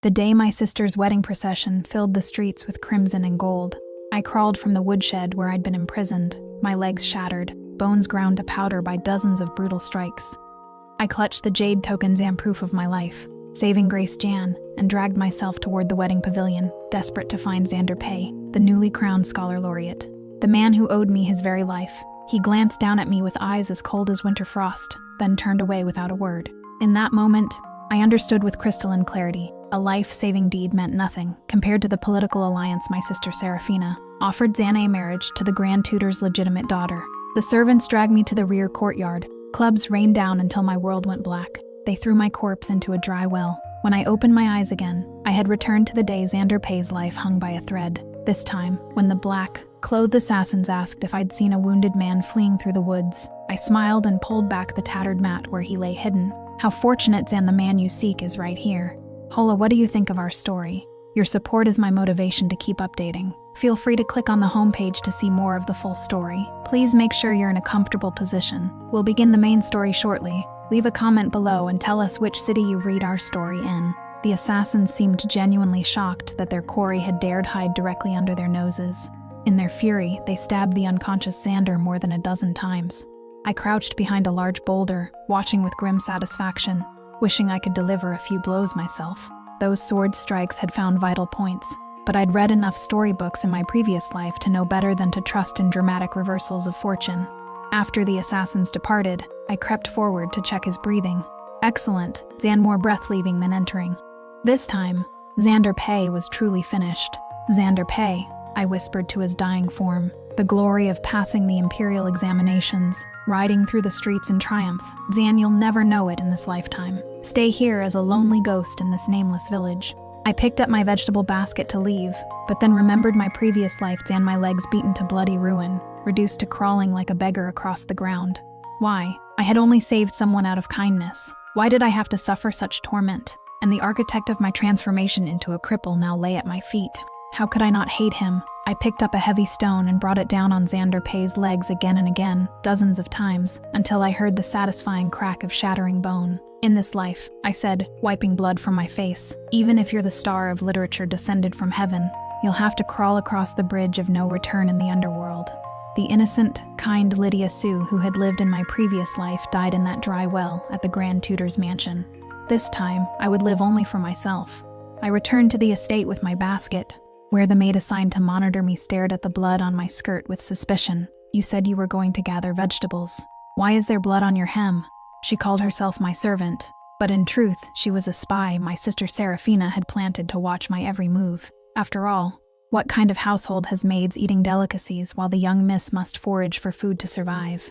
The day my sister's wedding procession filled the streets with crimson and gold, I crawled from the woodshed where I'd been imprisoned, my legs shattered, bones ground to powder by dozens of brutal strikes. I clutched the jade tokens and proof of my life, saving Grace Jan, and dragged myself toward the wedding pavilion, desperate to find Xander Pei, the newly crowned Scholar Laureate. The man who owed me his very life. He glanced down at me with eyes as cold as winter frost, then turned away without a word. In that moment, I understood with crystalline clarity. A life-saving deed meant nothing compared to the political alliance my sister Serafina offered Xana marriage to the Grand Tutor's legitimate daughter. The servants dragged me to the rear courtyard. Clubs rained down until my world went black. They threw my corpse into a dry well. When I opened my eyes again, I had returned to the day Xander Pei's life hung by a thread. This time, when the black-clothed assassins asked if I'd seen a wounded man fleeing through the woods, I smiled and pulled back the tattered mat where he lay hidden. How fortunate, Xan, the man you seek is right here. Hola, what do you think of our story? Your support is my motivation to keep updating. Feel free to click on the homepage to see more of the full story. Please make sure you're in a comfortable position. We'll begin the main story shortly. Leave a comment below and tell us which city you read our story in. The assassins seemed genuinely shocked that their quarry had dared hide directly under their noses. In their fury, they stabbed the unconscious Xander more than a dozen times. I crouched behind a large boulder, watching with grim satisfaction, wishing I could deliver a few blows myself. Those sword strikes had found vital points, but I'd read enough storybooks in my previous life to know better than to trust in dramatic reversals of fortune. After the assassins departed, I crept forward to check his breathing. Excellent, Xan, more breath leaving than entering. This time, Xander Pei was truly finished. Xander Pei, I whispered to his dying form. The glory of passing the imperial examinations, riding through the streets in triumph. Xan, you'll never know it in this lifetime. Stay here as a lonely ghost in this nameless village. I picked up my vegetable basket to leave, but then remembered my previous life, Xan, my legs beaten to bloody ruin, reduced to crawling like a beggar across the ground. Why? I had only saved someone out of kindness. Why did I have to suffer such torment? And the architect of my transformation into a cripple now lay at my feet. How could I not hate him? I picked up a heavy stone and brought it down on Xander Pei's legs again and again, dozens of times, until I heard the satisfying crack of shattering bone. In this life, I said, wiping blood from my face, even if you're the star of literature descended from heaven, you'll have to crawl across the bridge of no return in the underworld. The innocent, kind Lydia Sue who had lived in my previous life died in that dry well at the Grand Tutor's mansion. This time, I would live only for myself. I returned to the estate with my basket, where the maid assigned to monitor me stared at the blood on my skirt with suspicion. You said you were going to gather vegetables. Why is there blood on your hem? She called herself my servant, but in truth, she was a spy my sister Serafina had planted to watch my every move. After all, what kind of household has maids eating delicacies while the young miss must forage for food to survive?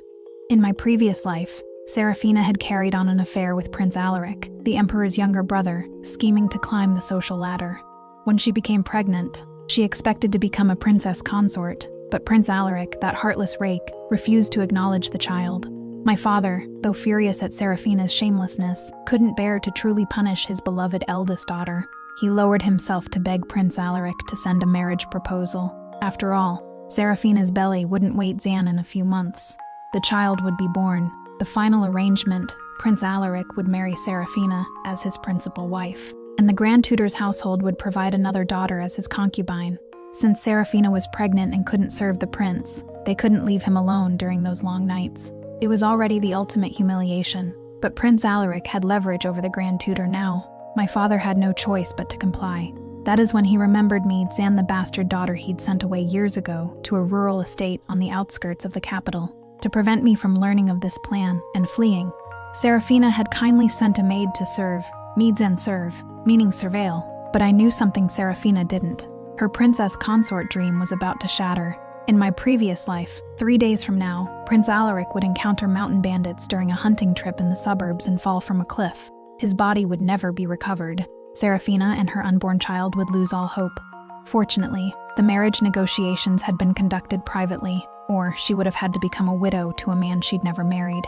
In my previous life, Serafina had carried on an affair with Prince Alaric, the emperor's younger brother, scheming to climb the social ladder. When she became pregnant, she expected to become a princess consort, but Prince Alaric, that heartless rake, refused to acknowledge the child. My father, though furious at Serafina's shamelessness, couldn't bear to truly punish his beloved eldest daughter. He lowered himself to beg Prince Alaric to send a marriage proposal. After all, Serafina's belly wouldn't wait Xan in a few months. The child would be born. The final arrangement, Prince Alaric would marry Serafina as his principal wife, and the Grand Tutor's household would provide another daughter as his concubine. Since Serafina was pregnant and couldn't serve the prince, they couldn't leave him alone during those long nights. It was already the ultimate humiliation, but Prince Alaric had leverage over the Grand Tutor now. My father had no choice but to comply. That is when he remembered me, Xan, the bastard daughter he'd sent away years ago to a rural estate on the outskirts of the capital. To prevent me from learning of this plan and fleeing, Serafina had kindly sent a maid to serve, Xan serve, meaning surveil, but I knew something Serafina didn't. Her princess consort dream was about to shatter. In my previous life, 3 days from now, Prince Alaric would encounter mountain bandits during a hunting trip in the suburbs and fall from a cliff. His body would never be recovered. Serafina and her unborn child would lose all hope. Fortunately, the marriage negotiations had been conducted privately, or she would have had to become a widow to a man she'd never married.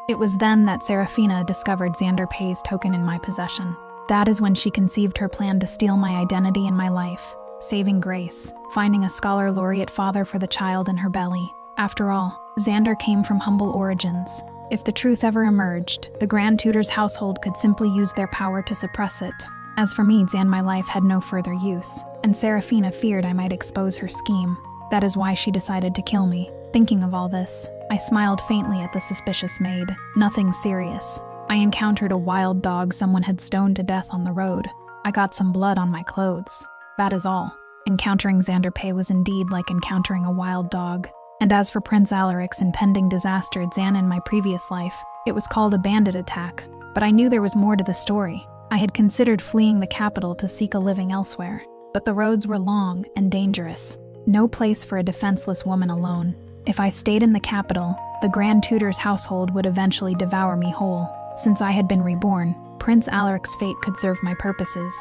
It was then that Serafina discovered Xander Pei's token in my possession. That is when she conceived her plan to steal my identity and my life, saving Grace, finding a Scholar Laureate father for the child in her belly. After all, Xander came from humble origins. If the truth ever emerged, the Grand Tutor's household could simply use their power to suppress it. As for me, Zan, my life had no further use, and Serafina feared I might expose her scheme. That is why she decided to kill me. Thinking of all this, I smiled faintly at the suspicious maid. Nothing serious. I encountered a wild dog someone had stoned to death on the road. I got some blood on my clothes. That is all. Encountering Xander Pay was indeed like encountering a wild dog. And as for Prince Alaric's impending disaster at Zan in my previous life, it was called a bandit attack. But I knew there was more to the story. I had considered fleeing the capital to seek a living elsewhere. But the roads were long and dangerous. No place for a defenseless woman alone. If I stayed in the capital, the Grand Tutor's household would eventually devour me whole. Since I had been reborn, Prince Alaric's fate could serve my purposes.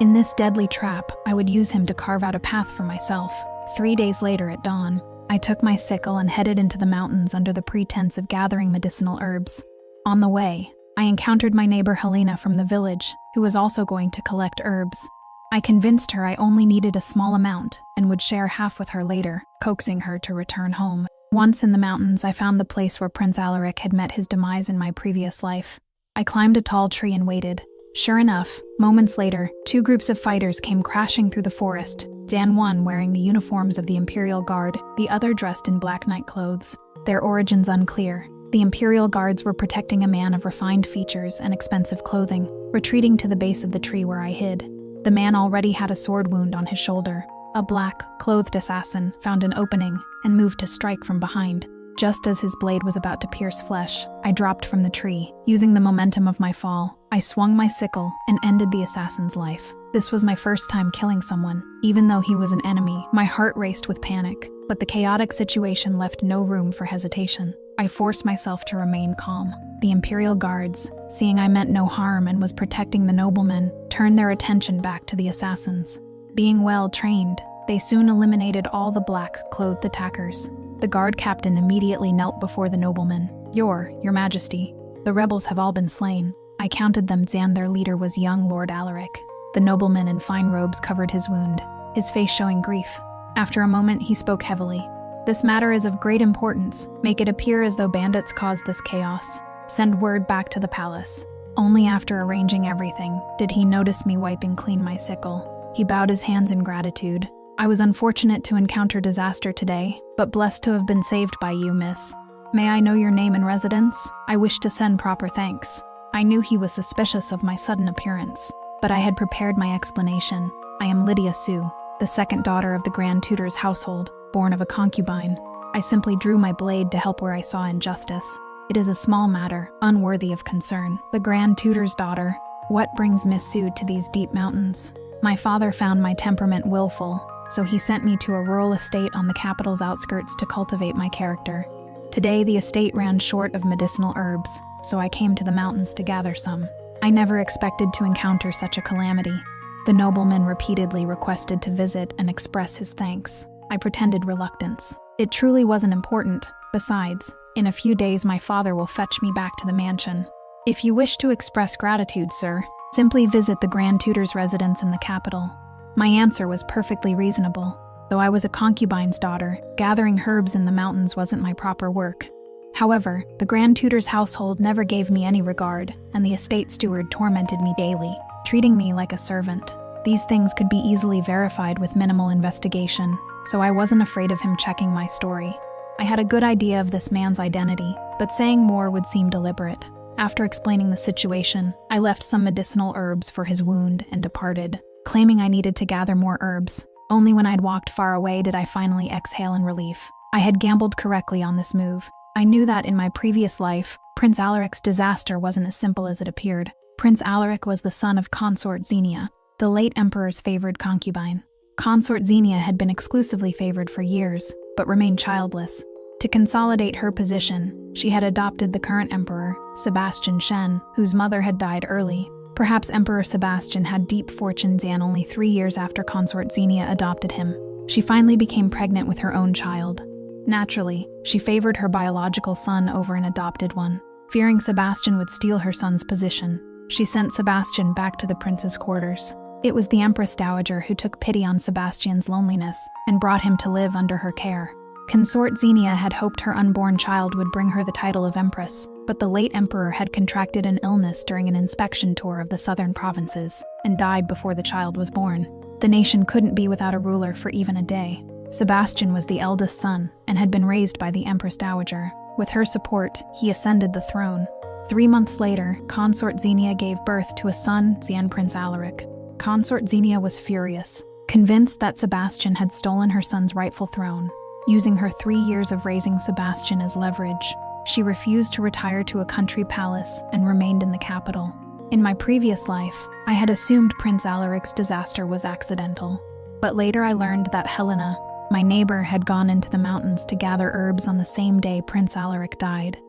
In this deadly trap, I would use him to carve out a path for myself. 3 days later at dawn, I took my sickle and headed into the mountains under the pretense of gathering medicinal herbs. On the way, I encountered my neighbor Helena from the village, who was also going to collect herbs. I convinced her I only needed a small amount and would share half with her later, coaxing her to return home. Once in the mountains, I found the place where Prince Alaric had met his demise in my previous life. I climbed a tall tree and waited. Sure enough, moments later, 2 groups of fighters came crashing through the forest. Dan, one wearing the uniforms of the Imperial Guard, the other dressed in black night clothes. Their origins unclear. The Imperial Guards were protecting a man of refined features and expensive clothing, retreating to the base of the tree where I hid. The man already had a sword wound on his shoulder. A black, clothed assassin found an opening and moved to strike from behind. Just as his blade was about to pierce flesh, I dropped from the tree. Using the momentum of my fall, I swung my sickle and ended the assassin's life. This was my first time killing someone. Even though he was an enemy, my heart raced with panic, but the chaotic situation left no room for hesitation. I forced myself to remain calm. The Imperial Guards, seeing I meant no harm and was protecting the nobleman, turned their attention back to the assassins. Being well trained, they soon eliminated all the black-clothed attackers. The guard captain immediately knelt before the nobleman. Your Majesty, the rebels have all been slain. I counted them. Zan, their leader, was young Lord Alaric. The nobleman in fine robes covered his wound, his face showing grief. After a moment, he spoke heavily. This matter is of great importance. Make it appear as though bandits caused this chaos. Send word back to the palace. Only after arranging everything did he notice me wiping clean my sickle. He bowed his hands in gratitude. I was unfortunate to encounter disaster today, but blessed to have been saved by you, miss. May I know your name and residence? I wish to send proper thanks. I knew he was suspicious of my sudden appearance, but I had prepared my explanation. I am Lydia Sue, the second daughter of the Grand Tutor's household, born of a concubine. I simply drew my blade to help where I saw injustice. It is a small matter, unworthy of concern. The Grand Tutor's daughter. What brings Miss Sue to these deep mountains? My father found my temperament willful, so he sent me to a rural estate on the capital's outskirts to cultivate my character. Today, the estate ran short of medicinal herbs, so I came to the mountains to gather some. I never expected to encounter such a calamity. The nobleman repeatedly requested to visit and express his thanks. I pretended reluctance. It truly wasn't important. Besides, in a few days my father will fetch me back to the mansion. If you wish to express gratitude, sir, simply visit the Grand Tutor's residence in the capital. My answer was perfectly reasonable. Though I was a concubine's daughter, gathering herbs in the mountains wasn't my proper work. However, the Grand Tutor's household never gave me any regard, and the estate steward tormented me daily, treating me like a servant. These things could be easily verified with minimal investigation, so I wasn't afraid of him checking my story. I had a good idea of this man's identity, but saying more would seem deliberate. After explaining the situation, I left some medicinal herbs for his wound and departed, claiming I needed to gather more herbs. Only when I'd walked far away did I finally exhale in relief. I had gambled correctly on this move. I knew that in my previous life, Prince Alaric's disaster wasn't as simple as it appeared. Prince Alaric was the son of Consort Xenia, the late emperor's favored concubine. Consort Xenia had been exclusively favored for years, but remained childless. To consolidate her position, she had adopted the current emperor, Sebastian Shen, whose mother had died early. Perhaps Emperor Sebastian had deep fortunes, and only 3 years after Consort Xenia adopted him, she finally became pregnant with her own child. Naturally, she favored her biological son over an adopted one. Fearing Sebastian would steal her son's position, she sent Sebastian back to the prince's quarters. It was the Empress Dowager who took pity on Sebastian's loneliness and brought him to live under her care. Consort Xenia had hoped her unborn child would bring her the title of Empress, but the late emperor had contracted an illness during an inspection tour of the southern provinces and died before the child was born. The nation couldn't be without a ruler for even a day. Sebastian was the eldest son and had been raised by the Empress Dowager. With her support, he ascended the throne. 3 months later, Consort Xenia gave birth to a son, Xian Prince Alaric. Consort Xenia was furious, convinced that Sebastian had stolen her son's rightful throne. Using her 3 years of raising Sebastian as leverage, she refused to retire to a country palace and remained in the capital. In my previous life, I had assumed Prince Alaric's disaster was accidental, but later I learned that Helena, my neighbor, had gone into the mountains to gather herbs on the same day Prince Alaric died.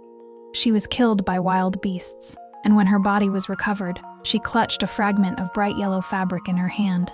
She was killed by wild beasts, and when her body was recovered, she clutched a fragment of bright yellow fabric in her hand.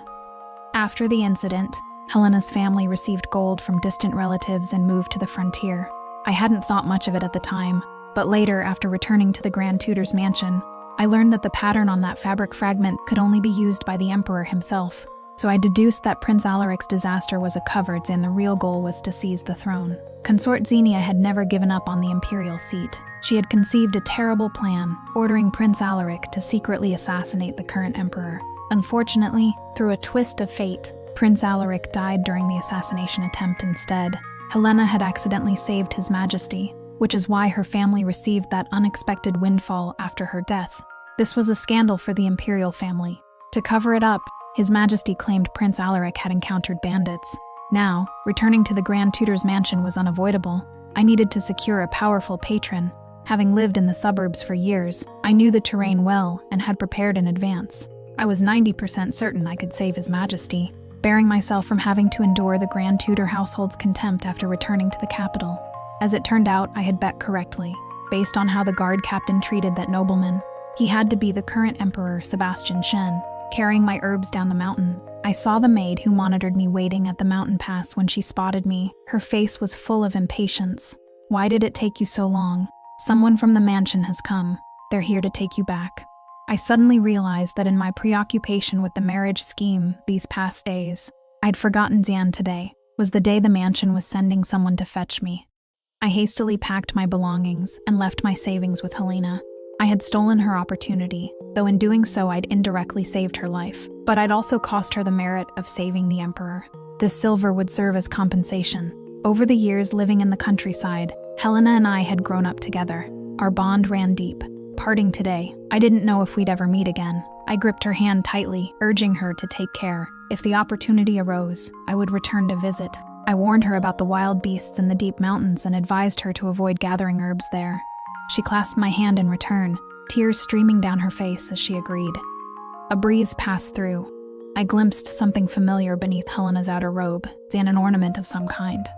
After the incident, Helena's family received gold from distant relatives and moved to the frontier. I hadn't thought much of it at the time, but later, after returning to the Grand Tutor's mansion, I learned that the pattern on that fabric fragment could only be used by the emperor himself. So I deduced that Prince Alaric's disaster was a cover and the real goal was to seize the throne. Consort Xenia had never given up on the imperial seat. She had conceived a terrible plan, ordering Prince Alaric to secretly assassinate the current emperor. Unfortunately, through a twist of fate, Prince Alaric died during the assassination attempt instead. Helena had accidentally saved His Majesty, which is why her family received that unexpected windfall after her death. This was a scandal for the imperial family. To cover it up, His Majesty claimed Prince Alaric had encountered bandits. Now, returning to the Grand Tutor's mansion was unavoidable. I needed to secure a powerful patron. Having lived in the suburbs for years, I knew the terrain well and had prepared in advance. I was 90% certain I could save His Majesty, bearing myself from having to endure the Grand Tutor household's contempt after returning to the capital. As it turned out, I had bet correctly. Based on how the guard captain treated that nobleman, he had to be the current emperor, Sebastian Shen. Carrying my herbs down the mountain, I saw the maid who monitored me waiting at the mountain pass when she spotted me. Her face was full of impatience. "Why did it take you so long? Someone from the mansion has come. They're here to take you back." I suddenly realized that in my preoccupation with the marriage scheme these past days, I'd forgotten Xian today was the day the mansion was sending someone to fetch me. I hastily packed my belongings and left my savings with Helena. I had stolen her opportunity, though in doing so I'd indirectly saved her life, but I'd also cost her the merit of saving the emperor. This silver would serve as compensation. Over the years living in the countryside, Helena and I had grown up together. Our bond ran deep. Parting today, I didn't know if we'd ever meet again. I gripped her hand tightly, urging her to take care. If the opportunity arose, I would return to visit. I warned her about the wild beasts in the deep mountains and advised her to avoid gathering herbs there. She clasped my hand in return, tears streaming down her face as she agreed. A breeze passed through. I glimpsed something familiar beneath Helena's outer robe, and an ornament of some kind.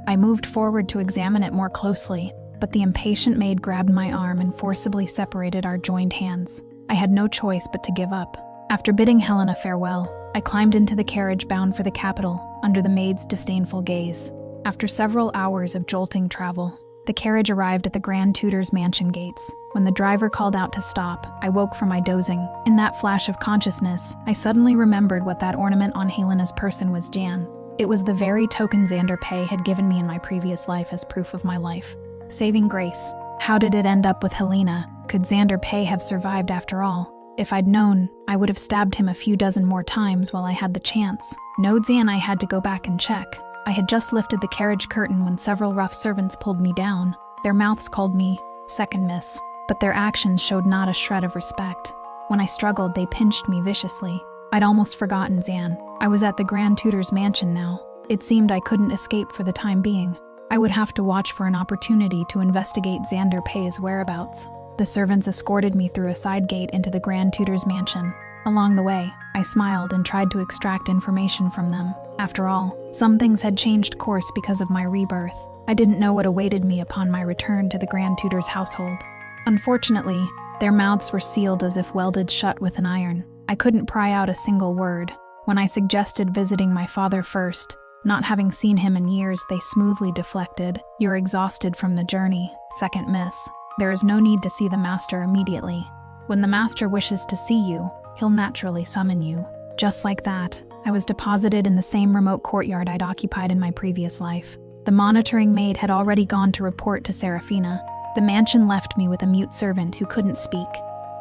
I moved forward to examine it more closely, but the impatient maid grabbed my arm and forcibly separated our joined hands. I had no choice but to give up. After bidding Helena farewell, I climbed into the carriage bound for the capital, under the maid's disdainful gaze. After several hours of jolting travel, the carriage arrived at the Grand Tutor's mansion gates. When the driver called out to stop, I woke from my dozing. In that flash of consciousness, I suddenly remembered what that ornament on Helena's person was. Jan. It was the very token Xander Pei had given me in my previous life as proof of my life. Saving grace. How did it end up with Helena? Could Xander Pei have survived after all? If I'd known, I would have stabbed him a few dozen more times while I had the chance. No, Xian, I had to go back and check. I had just lifted the carriage curtain when several rough servants pulled me down. Their mouths called me second miss, but their actions showed not a shred of respect. When I struggled, they pinched me viciously. I'd almost forgotten Xian. I was at the Grand Tutor's mansion now. It seemed I couldn't escape for the time being. I would have to watch for an opportunity to investigate Xander Pei's whereabouts. The servants escorted me through a side gate into the Grand Tutor's mansion. Along the way, I smiled and tried to extract information from them. After all, some things had changed course because of my rebirth. I didn't know what awaited me upon my return to the Grand Tutor's household. Unfortunately, their mouths were sealed as if welded shut with an iron. I couldn't pry out a single word. When I suggested visiting my father first, not having seen him in years, they smoothly deflected. "You're exhausted from the journey, second miss. There is no need to see the master immediately. When the master wishes to see you, he'll naturally summon you." Just like that, I was deposited in the same remote courtyard I'd occupied in my previous life. The monitoring maid had already gone to report to Serafina. The mansion left me with a mute servant who couldn't speak.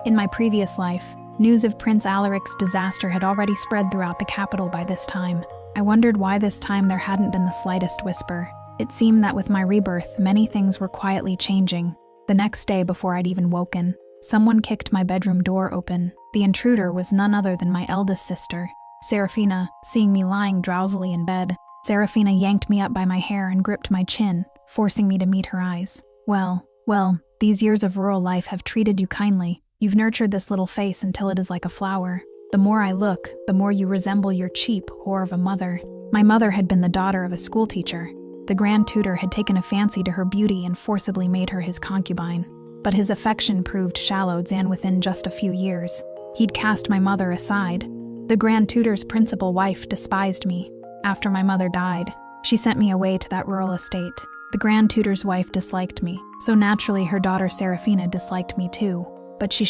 In my previous life, news of Prince Alaric's disaster had already spread throughout the capital by this time. I wondered why this time there hadn't been the slightest whisper. It seemed that with my rebirth, many things were quietly changing. The next day, before I'd even woken, someone kicked my bedroom door open. The intruder was none other than my eldest sister, Serafina. Seeing me lying drowsily in bed, Serafina yanked me up by my hair and gripped my chin, forcing me to meet her eyes. Well, these years of rural life have treated you kindly. You've nurtured this little face until it is like a flower. The more I look, the more you resemble your cheap whore of a mother. My mother had been the daughter of a schoolteacher. The grand tutor had taken a fancy to her beauty and forcibly made her his concubine. But his affection proved shallow, and within just a few years, he'd cast my mother aside. The grand tutor's principal wife despised me. After my mother died, she sent me away to that rural estate. The grand tutor's wife disliked me, so naturally her daughter Serafina disliked me too. But she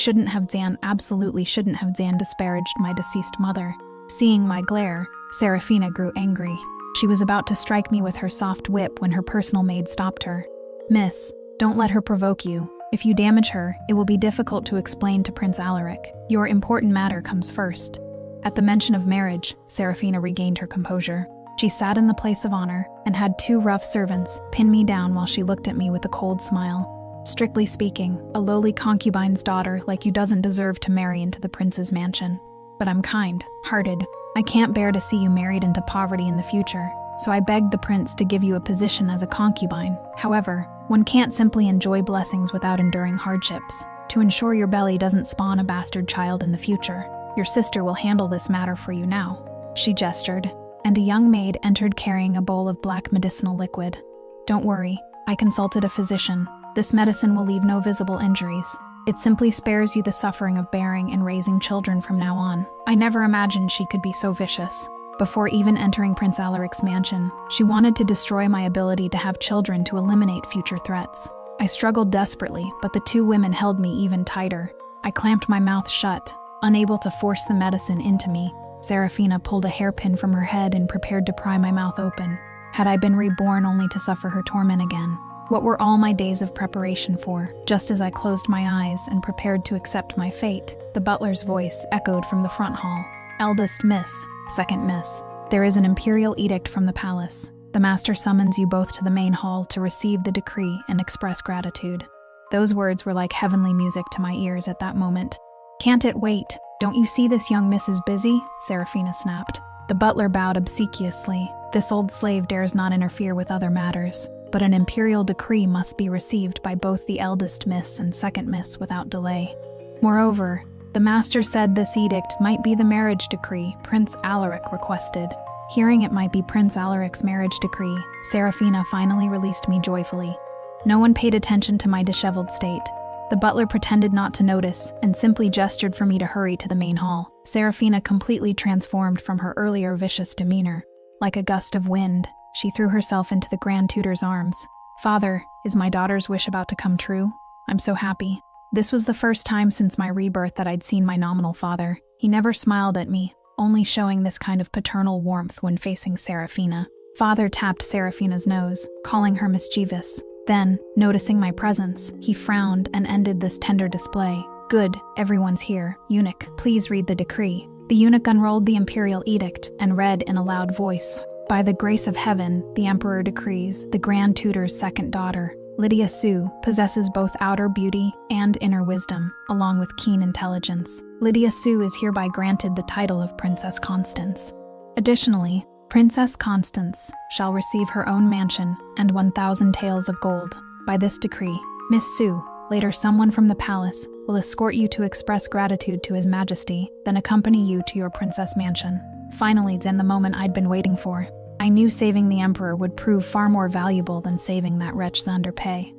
absolutely shouldn't have disparaged my deceased mother. Seeing my glare, Serafina grew angry. She was about to strike me with her soft whip when her personal maid stopped her. "Miss, don't let her provoke you. If you damage her, it will be difficult to explain to Prince Alaric. Your important matter comes first." At the mention of marriage, Serafina regained her composure. She sat in the place of honor and had two rough servants pin me down while she looked at me with a cold smile. "Strictly speaking, a lowly concubine's daughter like you doesn't deserve to marry into the prince's mansion. But I'm kind-hearted. I can't bear to see you married into poverty in the future, so I begged the prince to give you a position as a concubine. However, one can't simply enjoy blessings without enduring hardships. To ensure your belly doesn't spawn a bastard child in the future, your sister will handle this matter for you now." She gestured, and a young maid entered carrying a bowl of black medicinal liquid. "Don't worry, I consulted a physician. This medicine will leave no visible injuries. It simply spares you the suffering of bearing and raising children from now on." I never imagined she could be so vicious. Before even entering Prince Alaric's mansion, she wanted to destroy my ability to have children to eliminate future threats. I struggled desperately, but the two women held me even tighter. I clamped my mouth shut, unable to force the medicine into me. Serafina pulled a hairpin from her head and prepared to pry my mouth open. Had I been reborn only to suffer her torment again? What were all my days of preparation for? Just as I closed my eyes and prepared to accept my fate, the butler's voice echoed from the front hall. "Eldest miss, second miss, there is an imperial edict from the palace. The master summons you both to the main hall to receive the decree and express gratitude." Those words were like heavenly music to my ears at that moment. "Can't it wait? Don't you see this young miss is busy?" Serafina snapped. The butler bowed obsequiously. This old slave dares not interfere with other matters, but an imperial decree must be received by both the eldest miss and second miss without delay. Moreover, the master said this edict might be the marriage decree Prince Alaric requested. Hearing it might be Prince Alaric's marriage decree, Serafina finally released me joyfully. No one paid attention to my disheveled state. The butler pretended not to notice and simply gestured for me to hurry to the main hall. Serafina completely transformed from her earlier vicious demeanor. Like a gust of wind, she threw herself into the Grand Tutor's arms. "Father, is my daughter's wish about to come true? I'm so happy." This was the first time since my rebirth that I'd seen my nominal father. He never smiled at me, only showing this kind of paternal warmth when facing Serafina. Father tapped Serafina's nose, calling her mischievous. Then, noticing my presence, he frowned and ended this tender display. "Good, everyone's here. Eunuch, please read the decree." The eunuch unrolled the imperial edict and read in a loud voice. "By the grace of heaven, the emperor decrees the Grand Tutor's second daughter, Lydia Sue, possesses both outer beauty and inner wisdom, along with keen intelligence. Lydia Sue is hereby granted the title of Princess Constance. Additionally, Princess Constance shall receive her own mansion and 1,000 taels of gold. By this decree, Miss Sue, later someone from the palace, will escort you to express gratitude to His Majesty, then accompany you to your princess mansion." Finally, then the moment I'd been waiting for. I knew saving the emperor would prove far more valuable than saving that wretch Xander Pei.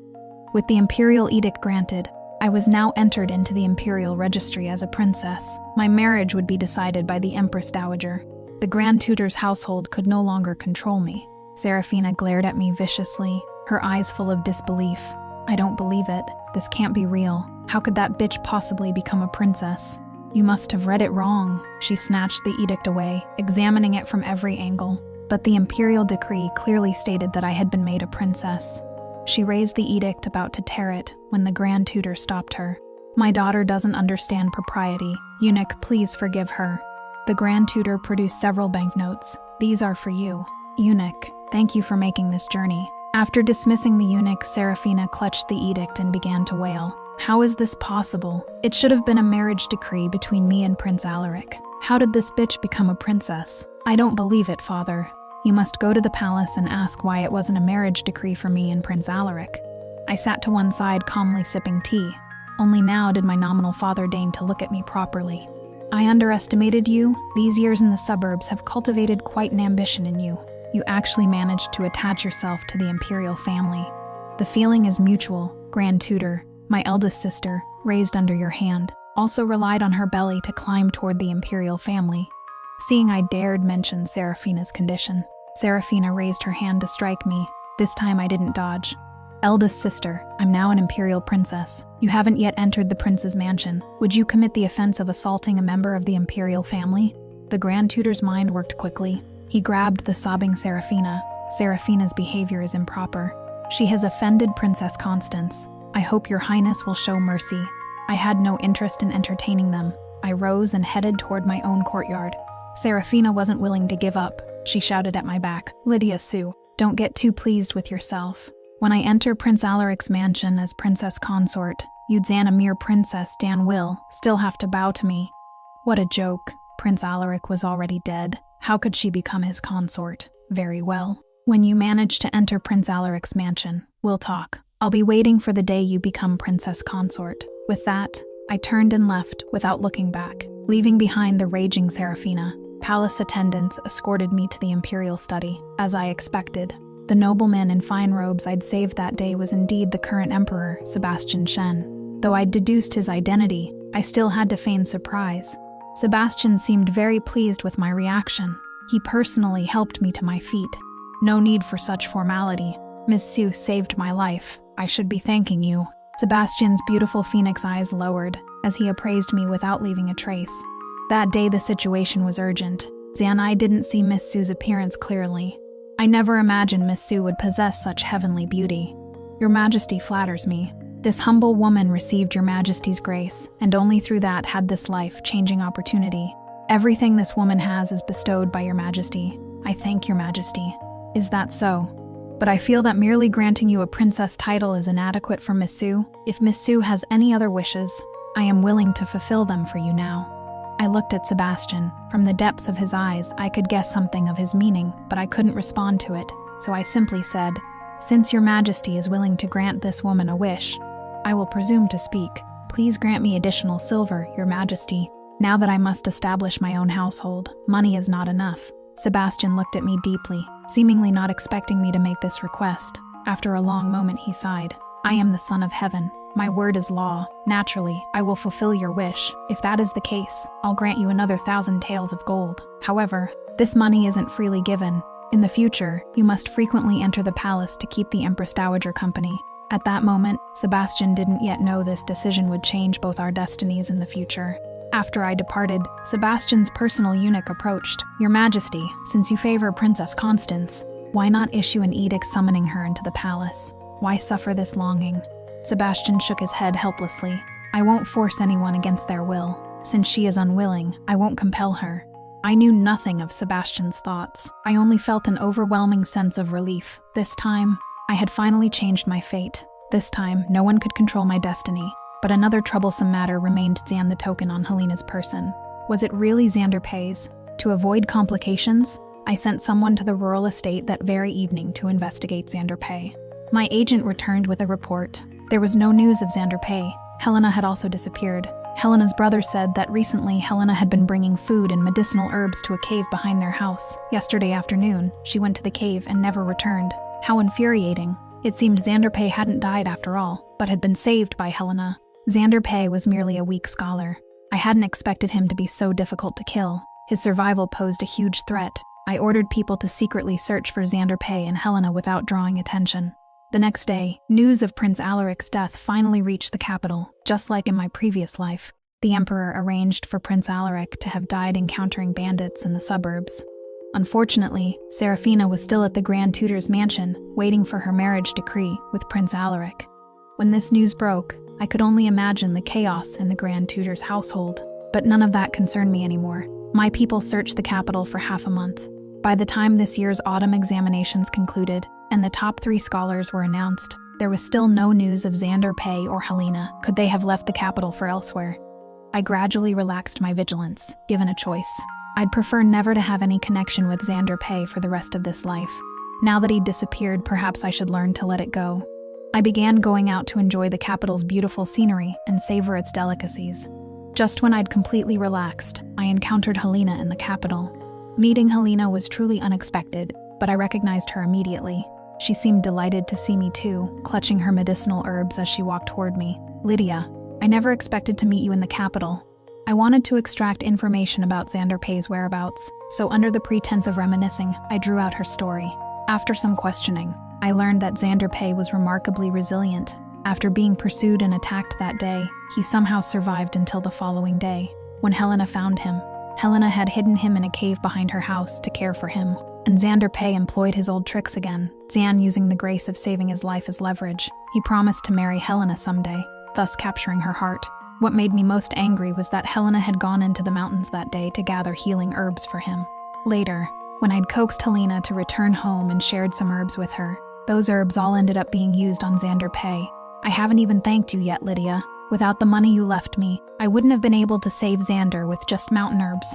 With the imperial edict granted, I was now entered into the imperial registry as a princess. My marriage would be decided by the Empress Dowager. The Grand Tutor's household could no longer control me. Serafina glared at me viciously, her eyes full of disbelief. "I don't believe it. This can't be real. How could that bitch possibly become a princess?" "You must have read it wrong." She snatched the edict away, examining it from every angle. but the imperial decree clearly stated that I had been made a princess. She raised the edict, about to tear it, when the Grand Tutor stopped her. "My daughter doesn't understand propriety. Eunuch, please forgive her." The Grand Tutor produced several banknotes. "These are for you. Eunuch, thank you for making this journey." After dismissing the eunuch, Seraphina clutched the edict and began to wail. "How is this possible? It should have been a marriage decree between me and Prince Alaric. How did this bitch become a princess? I don't believe it, father. You must go to the palace and ask why it wasn't a marriage decree for me and Prince Alaric." I sat to one side, calmly sipping tea. Only now did my nominal father deign to look at me properly. "I underestimated you. These years in the suburbs have cultivated quite an ambition in you. You actually managed to attach yourself to the imperial family. The feeling is mutual. Grand Tutor, my eldest sister, raised under your hand, also relied on her belly to climb toward the imperial family." Seeing I dared mention Seraphina's condition, Seraphina raised her hand to strike me. This time I didn't dodge. "Eldest sister, I'm now an imperial princess. You haven't yet entered the prince's mansion. Would you commit the offense of assaulting a member of the imperial family?" The Grand Tutor's mind worked quickly. He grabbed the sobbing Seraphina. "Seraphina's behavior is improper. She has offended Princess Constance. I hope your highness will show mercy." I had no interest in entertaining them. I rose and headed toward my own courtyard. Seraphina wasn't willing to give up. She shouted at my back, "Lydia Sue, don't get too pleased with yourself. When I enter Prince Alaric's mansion as princess consort, you'd a mere princess Dan will still have to bow to me." What a joke. Prince Alaric was already dead. How could she become his consort? Very well. When you manage to enter Prince Alaric's mansion, we'll talk. I'll be waiting for the day you become princess consort. With that, I turned and left without looking back, leaving behind the raging Seraphina. Palace attendants escorted me to the imperial study, as I expected. The nobleman in fine robes I'd saved that day was indeed the current emperor, Sebastian Shen. Though I'd deduced his identity, I still had to feign surprise. Sebastian seemed very pleased with my reaction. He personally helped me to my feet. "No need for such formality. Miss Sue saved my life. I should be thanking you." Sebastian's beautiful phoenix eyes lowered as he appraised me without leaving a trace. That day the situation was urgent. and I didn't see Miss Sue's appearance clearly. I never imagined Miss Sue would possess such heavenly beauty. "Your Majesty flatters me. This humble woman received your Majesty's grace, and only through that had this life-changing opportunity. Everything this woman has is bestowed by your Majesty. I thank your Majesty." "Is that so? But I feel that merely granting you a princess title is inadequate for Miss Sue. If Miss Sue has any other wishes, I am willing to fulfill them for you now." I looked at Sebastian. From the depths of his eyes, I could guess something of his meaning, but I couldn't respond to it, so I simply said, "Since your Majesty is willing to grant this woman a wish, I will presume to speak. Please grant me additional silver, your Majesty. Now that I must establish my own household, money is not enough." Sebastian looked at me deeply, seemingly not expecting me to make this request. After a long moment he sighed. "I am the Son of Heaven. My word is law. Naturally, I will fulfill your wish. If that is the case, I'll grant you another 1,000 taels of gold. However, this money isn't freely given. In the future, you must frequently enter the palace to keep the Empress Dowager company." At that moment, Sebastian didn't yet know this decision would change both our destinies in the future. After I departed, Sebastian's personal eunuch approached. "Your Majesty, since you favor Princess Constance, why not issue an edict summoning her into the palace? Why suffer this longing?" Sebastian shook his head helplessly. "I won't force anyone against their will. Since she is unwilling, I won't compel her." I knew nothing of Sebastian's thoughts. I only felt an overwhelming sense of relief. This time, I had finally changed my fate. This time, no one could control my destiny. But another troublesome matter remained Xan the token on Helena's person. Was it really Xander Pay's? To avoid complications, I sent someone to the rural estate that very evening to investigate Xander Pay. My agent returned with a report. There was no news of Xander Pay. Helena had also disappeared. Helena's brother said that recently Helena had been bringing food and medicinal herbs to a cave behind their house. Yesterday afternoon, she went to the cave and never returned. How infuriating. It seemed Xander Pay hadn't died after all, but had been saved by Helena. Xander Pay was merely a weak scholar. I hadn't expected him to be so difficult to kill. His survival posed a huge threat. I ordered people to secretly search for Xander Pay and Helena without drawing attention. The next day, news of Prince Alaric's death finally reached the capital. Just like in my previous life, the Emperor arranged for Prince Alaric to have died encountering bandits in the suburbs. Unfortunately, Serafina was still at the Grand Tutor's mansion, waiting for her marriage decree with Prince Alaric. When this news broke, I could only imagine the chaos in the Grand Tutor's household, but none of that concerned me anymore. My people searched the capital for half a month. By the time this year's autumn examinations concluded, and the top 3 scholars were announced, there was still no news of Xander Pei or Helena. Could they have left the capital for elsewhere? I gradually relaxed my vigilance, given a choice. I'd prefer never to have any connection with Xander Pei for the rest of this life. Now that he'd disappeared, perhaps I should learn to let it go. I began going out to enjoy the capital's beautiful scenery and savor its delicacies. Just when I'd completely relaxed, I encountered Helena in the capital. Meeting Helena was truly unexpected, but I recognized her immediately. She seemed delighted to see me too, clutching her medicinal herbs as she walked toward me. "Lydia, I never expected to meet you in the capital." I wanted to extract information about Xander Pei's whereabouts, so under the pretense of reminiscing, I drew out her story. After some questioning, I learned that Xander Pei was remarkably resilient. After being pursued and attacked that day, he somehow survived until the following day, when Helena found him. Helena had hidden him in a cave behind her house to care for him, and Xander Pei employed his old tricks again, Xan using the grace of saving his life as leverage. He promised to marry Helena someday, thus capturing her heart. What made me most angry was that Helena had gone into the mountains that day to gather healing herbs for him. Later, when I'd coaxed Helena to return home and shared some herbs with her, those herbs all ended up being used on Xander Pei. "I haven't even thanked you yet, Lydia. Without the money you left me, I wouldn't have been able to save Xander with just mountain herbs."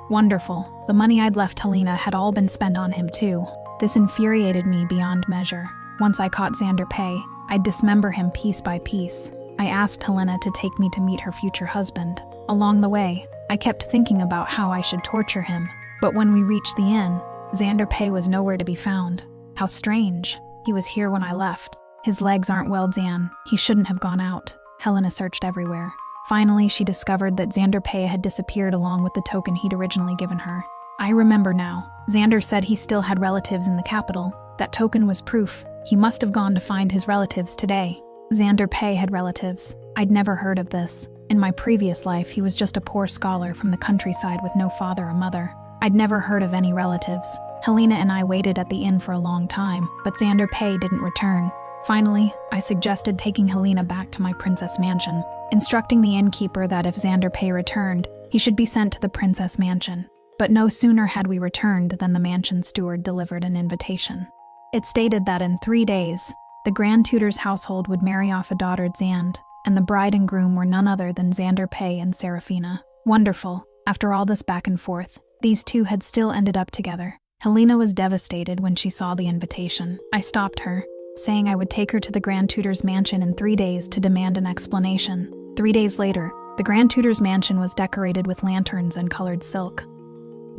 Wonderful. The money I'd left Helena had all been spent on him too. This infuriated me beyond measure. Once I caught Xander Pei, I'd dismember him piece by piece. I asked Helena to take me to meet her future husband. Along the way, I kept thinking about how I should torture him. But when we reached the inn, Xander Pei was nowhere to be found. How strange. He was here when I left. "His legs aren't well, Xan. He shouldn't have gone out." Helena searched everywhere. Finally, she discovered that Xander Pei had disappeared along with the token he'd originally given her. I remember now. Xander said he still had relatives in the capital. That token was proof. He must have gone to find his relatives today. Xander Pei had relatives. I'd never heard of this. In my previous life, he was just a poor scholar from the countryside with no father or mother. I'd never heard of any relatives. Helena and I waited at the inn for a long time, but Xander Pei didn't return. Finally, I suggested taking Helena back to my princess mansion, instructing the innkeeper that if Xander Pei returned, he should be sent to the princess mansion. But no sooner had we returned than the mansion steward delivered an invitation. It stated that in 3 days, the Grand Tutor's household would marry off a daughter Xand, and the bride and groom were none other than Xander Pei and Serafina. Wonderful. After all this back and forth, these two had still ended up together. Helena was devastated when she saw the invitation. I stopped her, saying I would take her to the Grand Tutor's mansion in 3 days to demand an explanation. 3 days later, the Grand Tutor's mansion was decorated with lanterns and colored silk.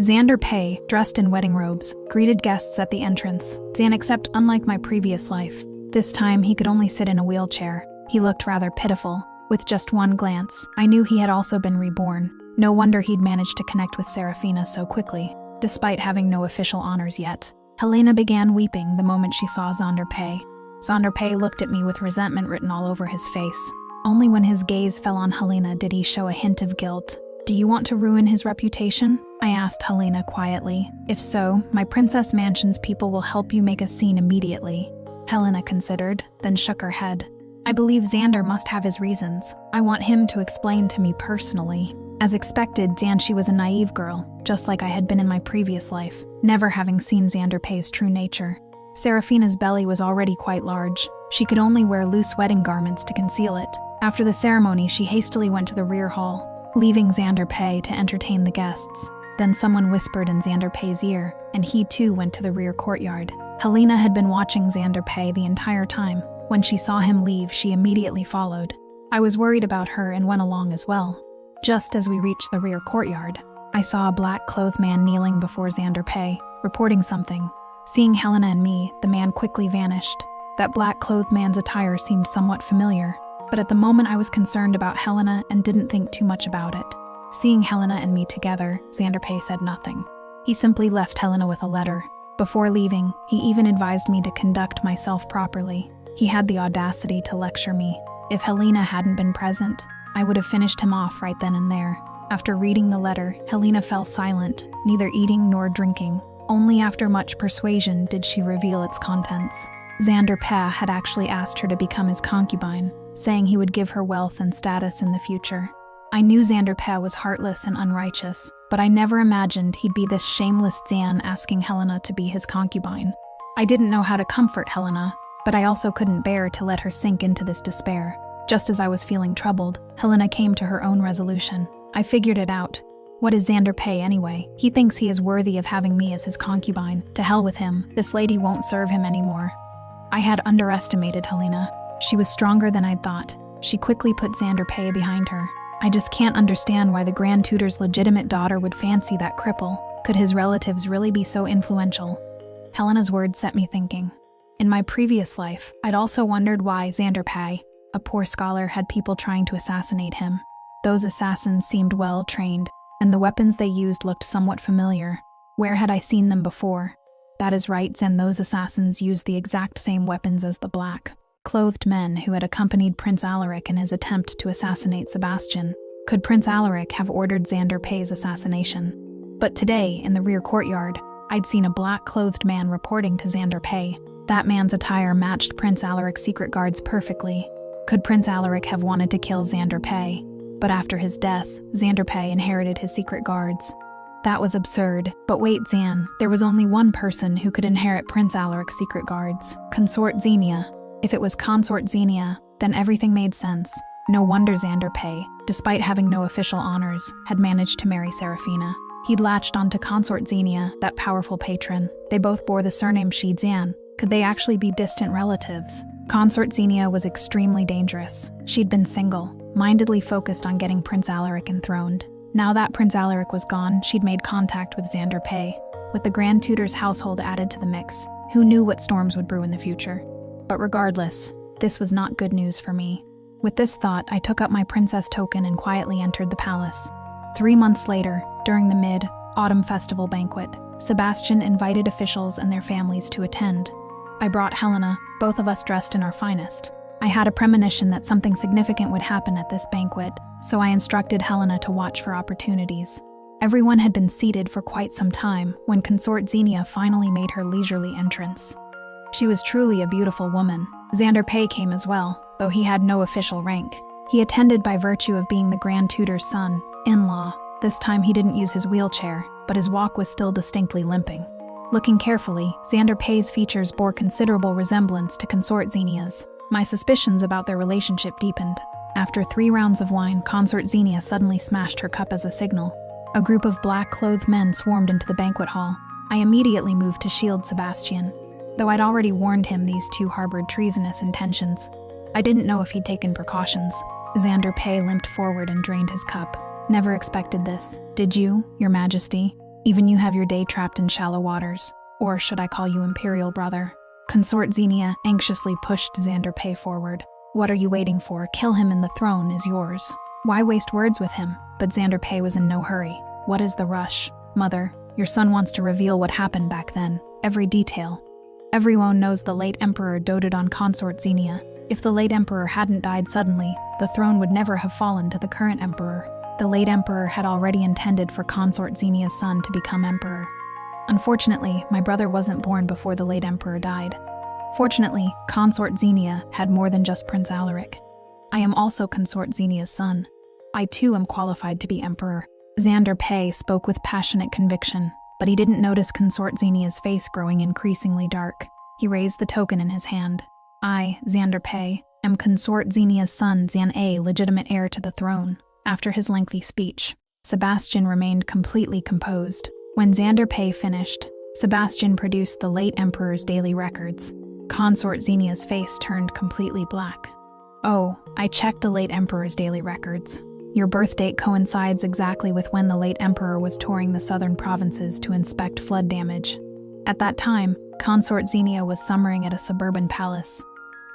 Xander Pei, dressed in wedding robes, greeted guests at the entrance. Xan, except unlike my previous life, this time he could only sit in a wheelchair. He looked rather pitiful. With just one glance, I knew he had also been reborn. No wonder he'd managed to connect with Serafina so quickly, despite having no official honors yet. Helena began weeping the moment she saw Xander Pei. Xander Pei looked at me with resentment written all over his face. Only when his gaze fell on Helena did he show a hint of guilt. "Do you want to ruin his reputation?" I asked Helena quietly. "If so, my princess mansion's people will help you make a scene immediately." Helena considered, then shook her head. "I believe Xander must have his reasons. I want him to explain to me personally." As expected, Xan was a naive girl, just like I had been in my previous life, never having seen Xander Pei's true nature. Serafina's belly was already quite large. She could only wear loose wedding garments to conceal it. After the ceremony, she hastily went to the rear hall, leaving Xander Pei to entertain the guests. Then someone whispered in Xander Pei's ear, and he too went to the rear courtyard. Helena had been watching Xander Pei the entire time. When she saw him leave, she immediately followed. I was worried about her and went along as well. Just as we reached the rear courtyard, I saw a black-clothed man kneeling before Xander Pei, reporting something. Seeing Helena and me, the man quickly vanished. That black-clothed man's attire seemed somewhat familiar, but at the moment I was concerned about Helena and didn't think too much about it. Seeing Helena and me together, Xander Pei said nothing. He simply left Helena with a letter. Before leaving, he even advised me to conduct myself properly. He had the audacity to lecture me. If Helena hadn't been present, I would have finished him off right then and there. After reading the letter, Helena fell silent, neither eating nor drinking. Only after much persuasion did she reveal its contents. Xander Peh had actually asked her to become his concubine, saying he would give her wealth and status in the future. I knew Xander Peh was heartless and unrighteous, but I never imagined he'd be this shameless Xian asking Helena to be his concubine. I didn't know how to comfort Helena, but I also couldn't bear to let her sink into this despair. Just as I was feeling troubled, Helena came to her own resolution. I figured it out. What is Xander Peh anyway? He thinks he is worthy of having me as his concubine. To hell with him. This lady won't serve him anymore. I had underestimated Helena. She was stronger than I'd thought. She quickly put Xander Peh behind her. I just can't understand why the Grand Tutor's legitimate daughter would fancy that cripple. Could his relatives really be so influential? Helena's words set me thinking. In my previous life, I'd also wondered why Xander Peh, a poor scholar, had people trying to assassinate him. Those assassins seemed well trained, and the weapons they used looked somewhat familiar. Where had I seen them before? That is right, and those assassins used the exact same weapons as the black-clothed men who had accompanied Prince Alaric in his attempt to assassinate Sebastian. Could Prince Alaric have ordered Xander Peh's assassination? But today, in the rear courtyard, I'd seen a black-clothed man reporting to Xander Peh. That man's attire matched Prince Alaric's secret guards perfectly. Could Prince Alaric have wanted to kill Xander Peh? But after his death, Xander Peh inherited his secret guards. That was absurd. But wait, Xan, there was only one person who could inherit Prince Alaric's secret guards. Consort Xenia. If it was Consort Xenia, then everything made sense. No wonder Xander Peh, despite having no official honors, had managed to marry Seraphina. He'd latched onto Consort Xenia, that powerful patron. They both bore the surname Shi Xian. Could they actually be distant relatives? Consort Xenia was extremely dangerous. She'd been single, mindedly focused on getting Prince Alaric enthroned. Now that Prince Alaric was gone, she'd made contact with Xander Peh. With the Grand Tutor's household added to the mix, who knew what storms would brew in the future? But regardless, this was not good news for me. With this thought, I took up my princess token and quietly entered the palace. 3 months later, during the Mid-Autumn Festival banquet, Sebastian invited officials and their families to attend. I brought Helena, both of us dressed in our finest. I had a premonition that something significant would happen at this banquet, so I instructed Helena to watch for opportunities. Everyone had been seated for quite some time when Consort Xenia finally made her leisurely entrance. She was truly a beautiful woman. Xander Peh came as well, though he had no official rank. He attended by virtue of being the Grand Tutor's son, in-law. This time he didn't use his wheelchair, but his walk was still distinctly limping. Looking carefully, Xander Peh's features bore considerable resemblance to Consort Xenia's. My suspicions about their relationship deepened. After 3 rounds of wine, Consort Xenia suddenly smashed her cup as a signal. A group of black-clothed men swarmed into the banquet hall. I immediately moved to shield Sebastian, though I'd already warned him these two harbored treasonous intentions. I didn't know if he'd taken precautions. Xander Peh limped forward and drained his cup. Never expected this. Did you, Your Majesty? Even you have your day trapped in shallow waters. Or should I call you Imperial Brother? Consort Xenia anxiously pushed Xander Peh forward. What are you waiting for? Kill him and the throne is yours. Why waste words with him? But Xander Peh was in no hurry. What is the rush? Mother, your son wants to reveal what happened back then. Every detail. Everyone knows the late emperor doted on Consort Xenia. If the late emperor hadn't died suddenly, the throne would never have fallen to the current emperor. The late emperor had already intended for Consort Xenia's son to become emperor. Unfortunately, my brother wasn't born before the late emperor died. Fortunately, Consort Xenia had more than just Prince Alaric. I am also Consort Xenia's son. I too am qualified to be emperor. Xander Peh spoke with passionate conviction, but he didn't notice Consort Xenia's face growing increasingly dark. He raised the token in his hand. I, Xander Peh, am Consort Xenia's son, Xian A, legitimate heir to the throne. After his lengthy speech, Sebastian remained completely composed. When Xander Peh finished, Sebastian produced the late emperor's daily records. Consort Xenia's face turned completely black. Oh, I checked the late emperor's daily records. Your birth date coincides exactly with when the late emperor was touring the southern provinces to inspect flood damage. At that time, Consort Xenia was summering at a suburban palace.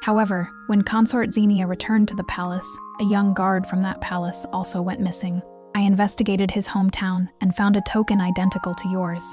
However, when Consort Xenia returned to the palace, a young guard from that palace also went missing. I investigated his hometown and found a token identical to yours.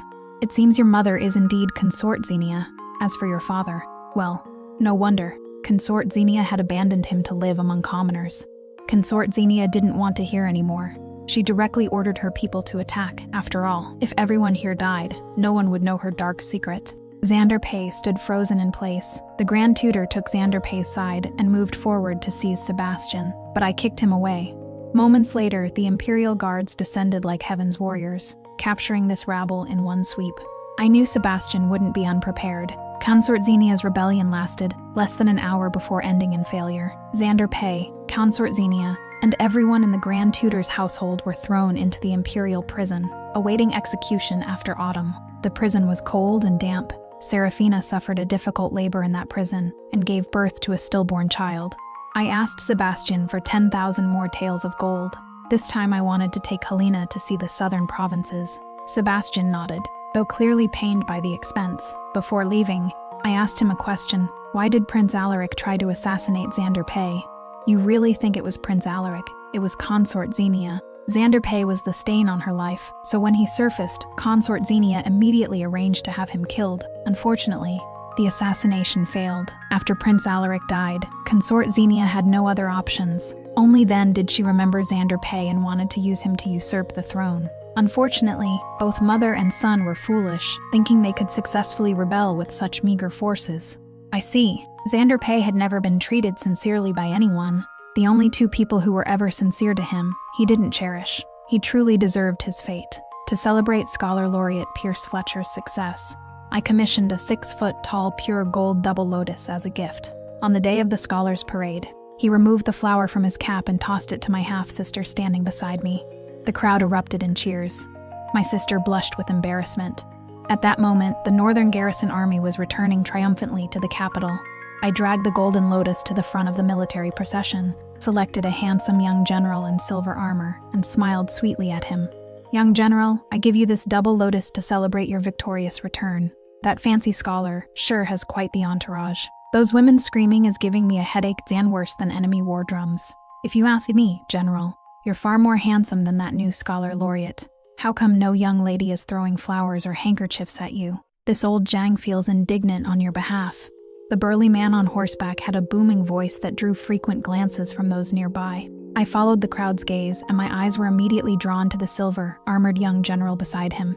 It seems your mother is indeed Consort Xenia. As for your father, well, no wonder. Consort Xenia had abandoned him to live among commoners. Consort Xenia didn't want to hear anymore. She directly ordered her people to attack. After all, if everyone here died, no one would know her dark secret. Xander Pei stood frozen in place. The Grand Tutor took Xander Pei's side and moved forward to seize Sebastian, but I kicked him away. Moments later, the Imperial Guards descended like heaven's warriors, capturing this rabble in one sweep. I knew Sebastian wouldn't be unprepared. Consort Xenia's rebellion lasted less than an hour before ending in failure. Xander Pei, Consort Xenia, and everyone in the Grand Tutor's household were thrown into the Imperial prison, awaiting execution after autumn. The prison was cold and damp. Serafina suffered a difficult labor in that prison and gave birth to a stillborn child. I asked Sebastian for 10,000 more taels of gold. This time I wanted to take Helena to see the southern provinces. Sebastian nodded, though clearly pained by the expense. Before leaving, I asked him a question. Why did Prince Alaric try to assassinate Xander Pei? You really think it was Prince Alaric? It was Consort Xenia. Xander Pei was the stain on her life, so when he surfaced, Consort Xenia immediately arranged to have him killed. Unfortunately, the assassination failed. After Prince Alaric died, Consort Xenia had no other options. Only then did she remember Xander Pei and wanted to use him to usurp the throne. Unfortunately, both mother and son were foolish, thinking they could successfully rebel with such meager forces. I see. Xander Pei had never been treated sincerely by anyone. The only two people who were ever sincere to him, he didn't cherish. He truly deserved his fate. To celebrate Scholar Laureate Pierce Fletcher's success, I commissioned a 6-foot-tall pure gold double lotus as a gift. On the day of the Scholars' Parade, he removed the flower from his cap and tossed it to my half-sister standing beside me. The crowd erupted in cheers. My sister blushed with embarrassment. At that moment, the Northern Garrison Army was returning triumphantly to the capital. I dragged the golden lotus to the front of the military procession, selected a handsome young general in silver armor, and smiled sweetly at him. Young general, I give you this double lotus to celebrate your victorious return. That fancy scholar sure has quite the entourage. Those women screaming is giving me a headache than worse than enemy war drums. If you ask me, General, you're far more handsome than that new Scholar Laureate. How come no young lady is throwing flowers or handkerchiefs at you? This old Jang feels indignant on your behalf. The burly man on horseback had a booming voice that drew frequent glances from those nearby. I followed the crowd's gaze, and my eyes were immediately drawn to the silver, armored young general beside him.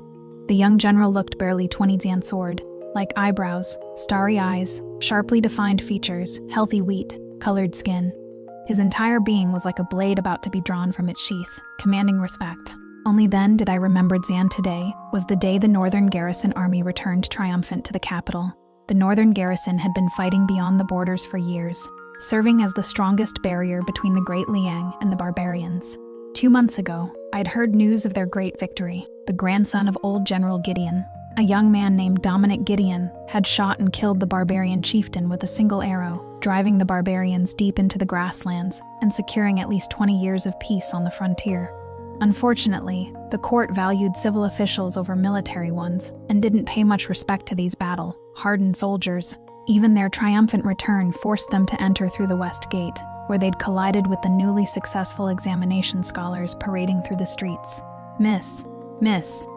The young general looked barely 20 Zan sword, like eyebrows, starry eyes, sharply defined features, healthy wheat, colored skin. His entire being was like a blade about to be drawn from its sheath, commanding respect. Only then did I remember Zan today was the day the Northern Garrison Army returned triumphant to the capital. The Northern Garrison had been fighting beyond the borders for years, serving as the strongest barrier between the Great Liang and the barbarians. 2 months ago, I'd heard news of their great victory. The grandson of old General Gideon, a young man named Dominic Gideon, had shot and killed the barbarian chieftain with a single arrow, driving the barbarians deep into the grasslands and securing at least 20 years of peace on the frontier. Unfortunately, the court valued civil officials over military ones and didn't pay much respect to these battle-hardened soldiers. Even their triumphant return forced them to enter through the West Gate, where they'd collided with the newly successful examination scholars parading through the streets. Miss,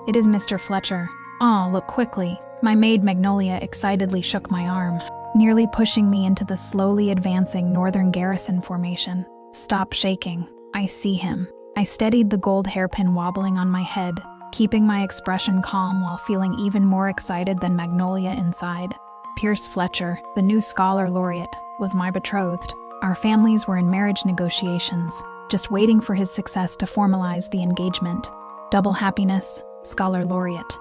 it is Mr. Fletcher. Oh, look quickly. My maid Magnolia excitedly shook my arm, nearly pushing me into the slowly advancing Northern Garrison formation. Stop shaking. I see him. I steadied the gold hairpin wobbling on my head, keeping my expression calm while feeling even more excited than Magnolia inside. Pierce Fletcher, the new Scholar Laureate, was my betrothed. Our families were in marriage negotiations, just waiting for his success to formalize the engagement. Double happiness, Scholar Laureate.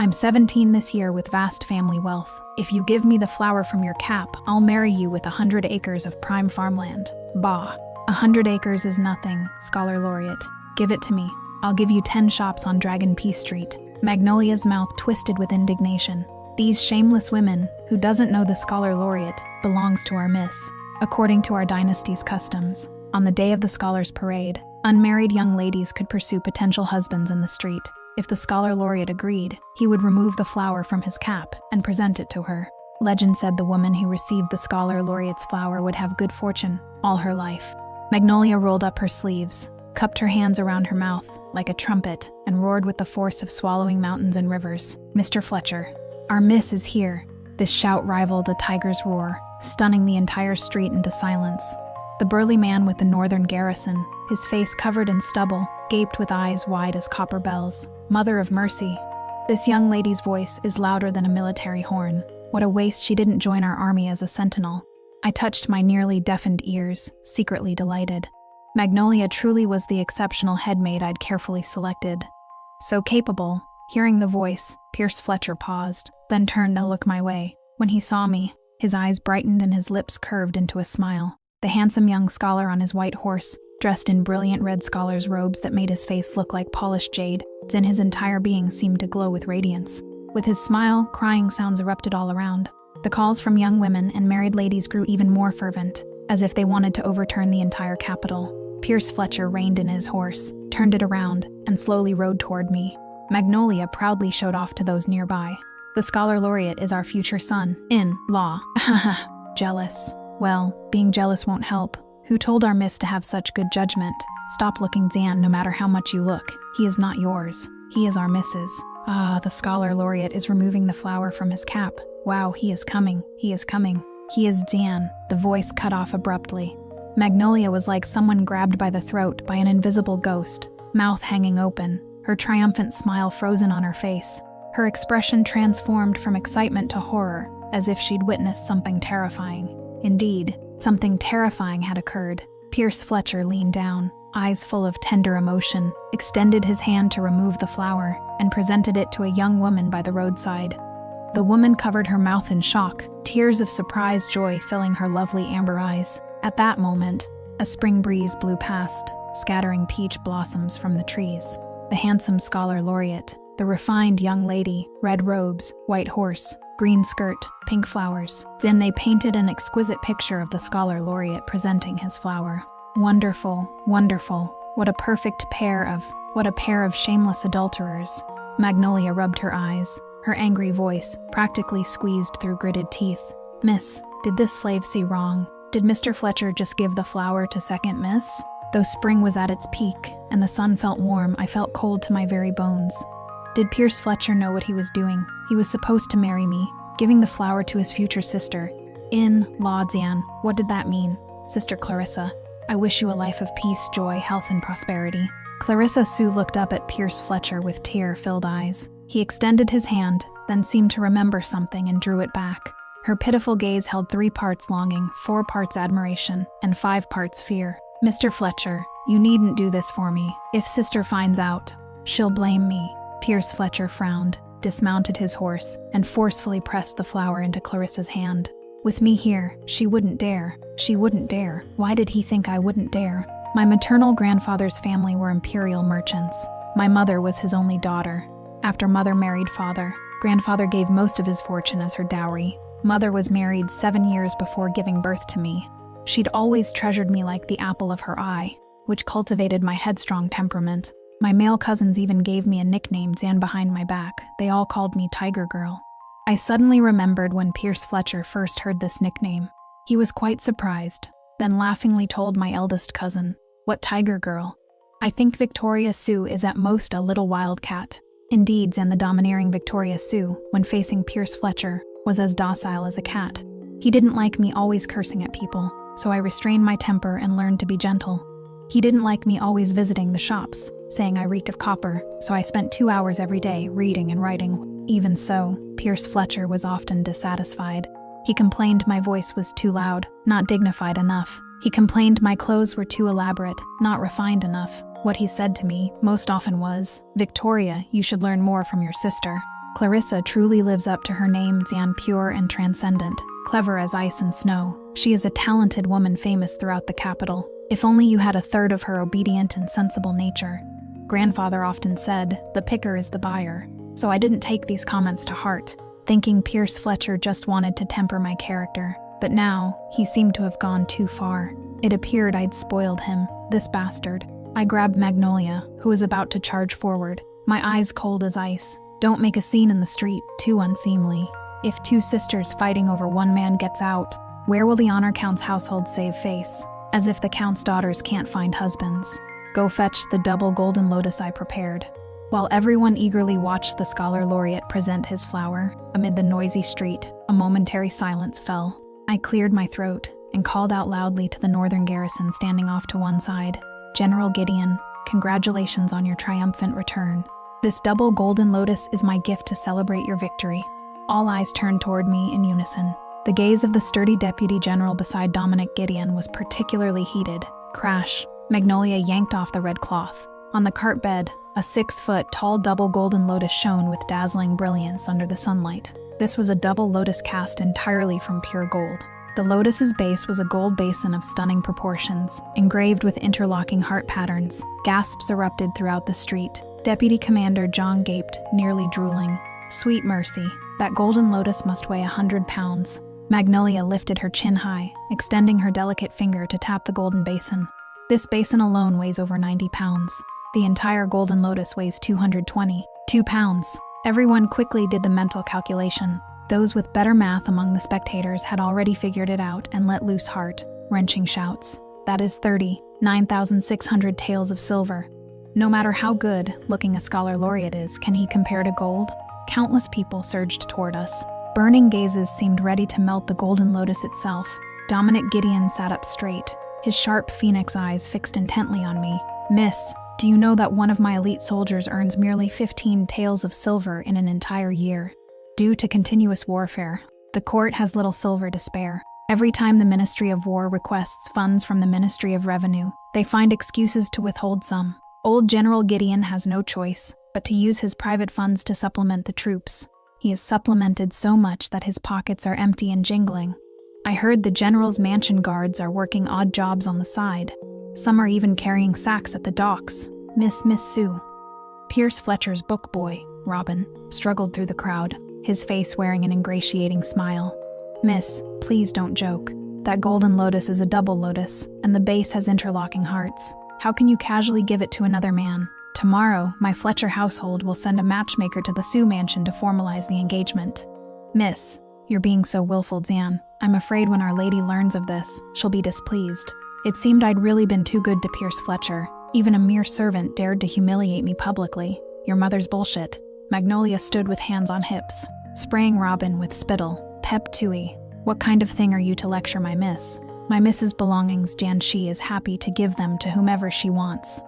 I'm 17 this year with vast family wealth. If you give me the flower from your cap, I'll marry you with 100 acres of prime farmland. Bah. 100 acres is nothing, Scholar Laureate. Give it to me. I'll give you 10 shops on Dragon P Street. Magnolia's mouth twisted with indignation. These shameless women, who doesn't know the Scholar Laureate, belongs to our miss. According to our dynasty's customs, on the day of the Scholars' Parade, unmarried young ladies could pursue potential husbands in the street. If the Scholar Laureate agreed, he would remove the flower from his cap and present it to her. Legend said the woman who received the Scholar Laureate's flower would have good fortune all her life. Magnolia rolled up her sleeves, cupped her hands around her mouth like a trumpet, and roared with the force of swallowing mountains and rivers. Mr. Fletcher, our miss is here. This shout rivaled a tiger's roar, stunning the entire street into silence. The burly man with the northern garrison, his face covered in stubble, gaped with eyes wide as copper bells. Mother of mercy. This young lady's voice is louder than a military horn. What a waste she didn't join our army as a sentinel. I touched my nearly deafened ears, secretly delighted. Magnolia truly was the exceptional headmaid I'd carefully selected. So capable. Hearing the voice, Pierce Fletcher paused, then turned to look my way. When he saw me, his eyes brightened and his lips curved into a smile. The handsome young scholar on his white horse, dressed in brilliant red scholar's robes that made his face look like polished jade, and his entire being seemed to glow with radiance. With his smile, crying sounds erupted all around. The calls from young women and married ladies grew even more fervent, as if they wanted to overturn the entire capital. Pierce Fletcher reined in his horse, turned it around, and slowly rode toward me. Magnolia proudly showed off to those nearby. The Scholar Laureate is our future son-in-law. Jealous. Well, being jealous won't help. Who told our miss to have such good judgment? Stop looking, Zan, no matter how much you look. He is not yours. He is our miss's. The Scholar Laureate is removing the flower from his cap. Wow, he is coming. He is coming. He is Zan. The voice cut off abruptly. Magnolia was like someone grabbed by the throat by an invisible ghost, mouth hanging open, her triumphant smile frozen on her face. Her expression transformed from excitement to horror, as if she'd witnessed something terrifying. Indeed, something terrifying had occurred. Pierce Fletcher leaned down, eyes full of tender emotion, extended his hand to remove the flower, and presented it to a young woman by the roadside. The woman covered her mouth in shock, tears of surprised joy filling her lovely amber eyes. At that moment, a spring breeze blew past, scattering peach blossoms from the trees. The handsome Scholar Laureate, the refined young lady, red robes, white horse, green skirt, pink flowers. Then they painted an exquisite picture of the Scholar Laureate presenting his flower. Wonderful, wonderful. What a pair of shameless adulterers. Magnolia rubbed her eyes, her angry voice practically squeezed through gritted teeth. Miss, did this slave see wrong? Did Mr. Fletcher just give the flower to second miss? Though spring was at its peak, and the sun felt warm, I felt cold to my very bones. Did Pierce Fletcher know what he was doing? He was supposed to marry me, giving the flower to his future sister. In-law Zan, what did that mean? Sister Clarissa, I wish you a life of peace, joy, health, and prosperity. Clarissa Sue looked up at Pierce Fletcher with tear-filled eyes. He extended his hand, then seemed to remember something and drew it back. Her pitiful gaze held 3 parts longing, 4 parts admiration, and 5 parts fear. Mr. Fletcher, you needn't do this for me. If sister finds out, she'll blame me. Pierce Fletcher frowned, dismounted his horse, and forcefully pressed the flower into Clarissa's hand. With me here, she wouldn't dare. She wouldn't dare. Why did he think I wouldn't dare? My maternal grandfather's family were imperial merchants. My mother was his only daughter. After mother married father, grandfather gave most of his fortune as her dowry. Mother was married 7 years before giving birth to me. She'd always treasured me like the apple of her eye, which cultivated my headstrong temperament. My male cousins even gave me a nickname, Zan, behind my back. They all called me Tiger Girl. I suddenly remembered when Pierce Fletcher first heard this nickname. He was quite surprised, then laughingly told my eldest cousin, "What Tiger Girl? I think Victoria Sue is at most a little wildcat." Indeed, Zan, the domineering Victoria Sue, when facing Pierce Fletcher, was as docile as a cat. He didn't like me always cursing at people, so I restrained my temper and learned to be gentle. He didn't like me always visiting the shops, saying I reeked of copper, so I spent 2 hours every day reading and writing. Even so, Pierce Fletcher was often dissatisfied. He complained my voice was too loud, not dignified enough. He complained my clothes were too elaborate, not refined enough. What he said to me most often was, "Victoria, you should learn more from your sister. Clarissa truly lives up to her name, Zan, pure and transcendent, clever as ice and snow. She is a talented woman famous throughout the capital. If only you had a third of her obedient and sensible nature." Grandfather often said, "The picker is the buyer." So I didn't take these comments to heart, thinking Pierce Fletcher just wanted to temper my character. But now, he seemed to have gone too far. It appeared I'd spoiled him, this bastard. I grabbed Magnolia, who was about to charge forward, my eyes cold as ice. Don't make a scene in the street, too unseemly. If 2 sisters fighting over 1 man gets out, where will the Honor Count's household save face? As if the Count's daughters can't find husbands. Go fetch the double golden lotus I prepared. While everyone eagerly watched the Scholar Laureate present his flower, amid the noisy street, a momentary silence fell. I cleared my throat, and called out loudly to the northern garrison standing off to one side, "General Gideon, congratulations on your triumphant return. This double golden lotus is my gift to celebrate your victory." All eyes turned toward me in unison. The gaze of the sturdy deputy general beside Dominic Gideon was particularly heated. Crash! Magnolia yanked off the red cloth. On the cart bed, a 6-foot-tall double golden lotus shone with dazzling brilliance under the sunlight. This was a double lotus cast entirely from pure gold. The lotus's base was a gold basin of stunning proportions, engraved with interlocking heart patterns. Gasps erupted throughout the street. Deputy Commander John gaped, nearly drooling. Sweet mercy, that golden lotus must weigh 100 pounds. Magnolia lifted her chin high, extending her delicate finger to tap the golden basin. This basin alone weighs over 90 pounds. The entire golden lotus weighs 222 pounds. Everyone quickly did the mental calculation. Those with better math among the spectators had already figured it out and let loose heart-wrenching shouts. That is 39,600 taels of silver. No matter how good-looking a scholar laureate is, can he compare to gold? Countless people surged toward us. Burning gazes seemed ready to melt the golden lotus itself. Dominic Gideon sat up straight, his sharp phoenix eyes fixed intently on me. "Miss, do you know that one of my elite soldiers earns merely 15 taels of silver in an entire year? Due to continuous warfare, the court has little silver to spare. Every time the Ministry of War requests funds from the Ministry of Revenue, they find excuses to withhold some. Old General Gideon has no choice but to use his private funds to supplement the troops. He is supplemented so much that his pockets are empty and jingling. I heard the general's mansion guards are working odd jobs on the side. Some are even carrying sacks at the docks. Miss Sue." Pierce Fletcher's book boy, Robin, struggled through the crowd, his face wearing an ingratiating smile. "Miss, please don't joke. That golden lotus is a double lotus, and the base has interlocking hearts. How can you casually give it to another man? Tomorrow, my Fletcher household will send a matchmaker to the Sioux mansion to formalize the engagement." "Miss, you're being so willful, Zan. I'm afraid when Our Lady learns of this, she'll be displeased. It seemed I'd really been too good to Pierce Fletcher. Even a mere servant dared to humiliate me publicly. Your mother's bullshit." Magnolia stood with hands on hips, spraying Robin with spittle. "Pep Tui, what kind of thing are you to lecture my miss? My miss's belongings, Jan Shi is happy to give them to whomever she wants.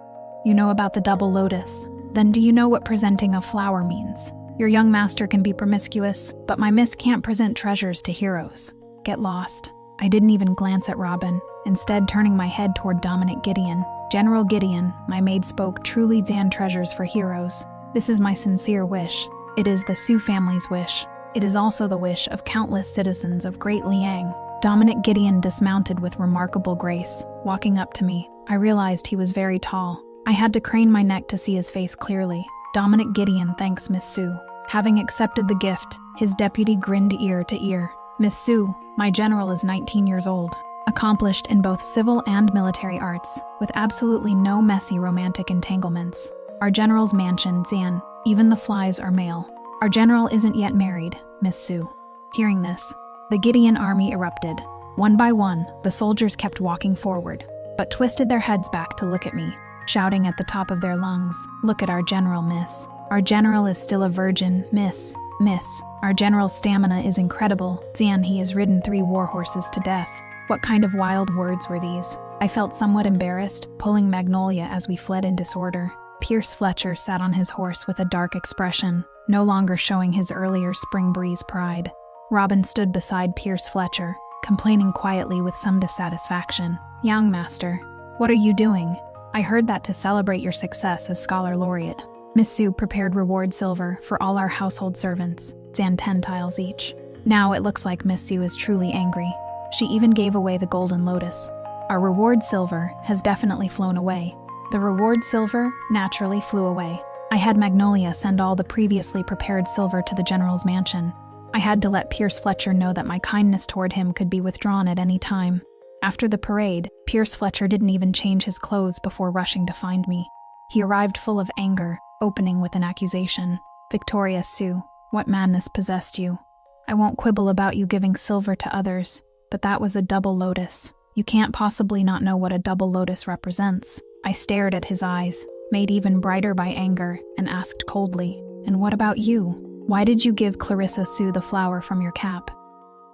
You know about the double lotus? Then do you know what presenting a flower means? Your young master can be promiscuous, but my miss can't present treasures to heroes. Get lost." I didn't even glance at Robin, instead turning my head toward Dominic Gideon. "General Gideon, my maid spoke truly Zan treasures for heroes. This is my sincere wish. It is the Sioux family's wish. It is also the wish of countless citizens of Great Liang." Dominic Gideon dismounted with remarkable grace. Walking up to me, I realized he was very tall. I had to crane my neck to see his face clearly. "Dominic Gideon thanks Miss Sue." Having accepted the gift, his deputy grinned ear to ear. "Miss Sue, my general is 19 years old, accomplished in both civil and military arts, with absolutely no messy romantic entanglements. Our general's mansion, Zan, even the flies are male. Our general isn't yet married, Miss Sue." Hearing this, the Gideon army erupted. One by one, the soldiers kept walking forward, but twisted their heads back to look at me, shouting at the top of their lungs, "Look at our general, miss. Our general is still a virgin, miss. Miss, our general's stamina is incredible. Zan, he has ridden 3 war horses to death." What kind of wild words were these? I felt somewhat embarrassed, pulling Magnolia as we fled in disorder. Pierce Fletcher sat on his horse with a dark expression, no longer showing his earlier spring breeze pride. Robin stood beside Pierce Fletcher, complaining quietly with some dissatisfaction. "Young master, what are you doing? I heard that to celebrate your success as scholar laureate, Miss Sue prepared reward silver for all our household servants, Zan 10 tiles each. Now it looks like Miss Sue is truly angry. She even gave away the golden lotus. Our reward silver has definitely flown away." The reward silver naturally flew away. I had Magnolia send all the previously prepared silver to the general's mansion. I had to let Pierce Fletcher know that my kindness toward him could be withdrawn at any time. After the parade, Pierce Fletcher didn't even change his clothes before rushing to find me. He arrived full of anger, opening with an accusation. "Victoria Sue, what madness possessed you? I won't quibble about you giving silver to others, but that was a double lotus. You can't possibly not know what a double lotus represents." I stared at his eyes, made even brighter by anger, and asked coldly, "And what about you? Why did you give Clarissa Sue the flower from your cap?"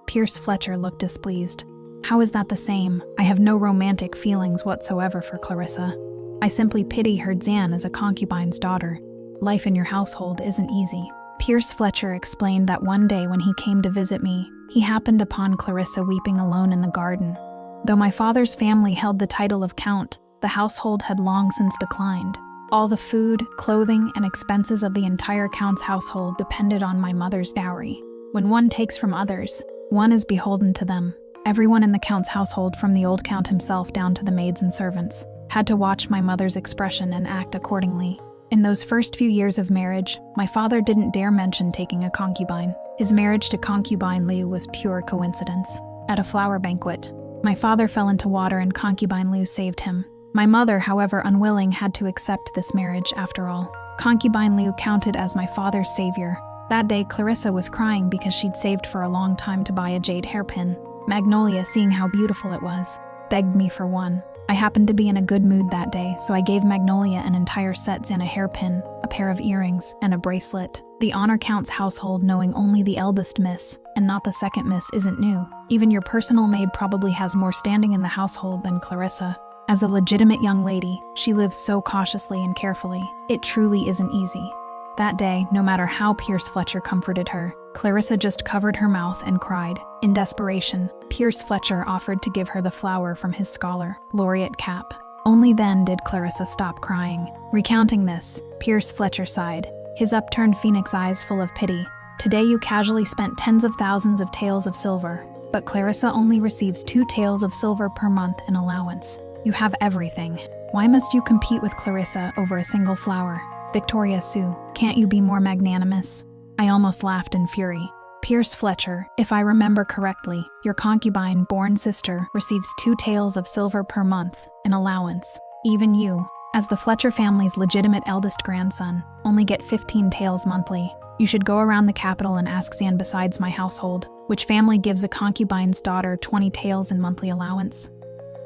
Pierce Fletcher looked displeased. How is that the same? I have no romantic feelings whatsoever for Clarissa. I simply pity her Zan as a concubine's daughter. Life in your household isn't easy. Pierce Fletcher explained that one day when he came to visit me, he happened upon Clarissa weeping alone in the garden. Though my father's family held the title of Count, the household had long since declined. All the food, clothing, and expenses of the entire Count's household depended on my mother's dowry. When one takes from others, one is beholden to them. Everyone in the Count's household, from the old Count himself down to the maids and servants, had to watch my mother's expression and act accordingly. In those first few years of marriage, my father didn't dare mention taking a concubine. His marriage to concubine Liu was pure coincidence. At a flower banquet, my father fell into water and concubine Liu saved him. My mother, however unwilling, had to accept this marriage after all. Concubine Liu counted as my father's savior. That day, Clarissa was crying because she'd saved for a long time to buy a jade hairpin. Magnolia, seeing how beautiful it was, begged me for one. I happened to be in a good mood that day, so I gave Magnolia an entire set and a hairpin, a pair of earrings, and a bracelet. The Honor Count's household, knowing only the eldest miss, and not the second miss, isn't new. Even your personal maid probably has more standing in the household than Clarissa. As a legitimate young lady, she lives so cautiously and carefully. It truly isn't easy. That day, no matter how Pierce Fletcher comforted her, Clarissa just covered her mouth and cried. In desperation, Pierce Fletcher offered to give her the flower from his scholar, laureate cap. Only then did Clarissa stop crying. Recounting this, Pierce Fletcher sighed, his upturned phoenix eyes full of pity. Today you casually spent tens of thousands of taels of silver, but Clarissa only receives 2 taels of silver per month in allowance. You have everything. Why must you compete with Clarissa over a single flower? Victoria Sue, can't you be more magnanimous? I almost laughed in fury. Pierce Fletcher, if I remember correctly, your concubine-born sister receives 2 taels of silver per month in allowance. Even you, as the Fletcher family's legitimate eldest grandson, only get 15 taels monthly. You should go around the capital and ask Zan besides my household, which family gives a concubine's daughter 20 taels in monthly allowance.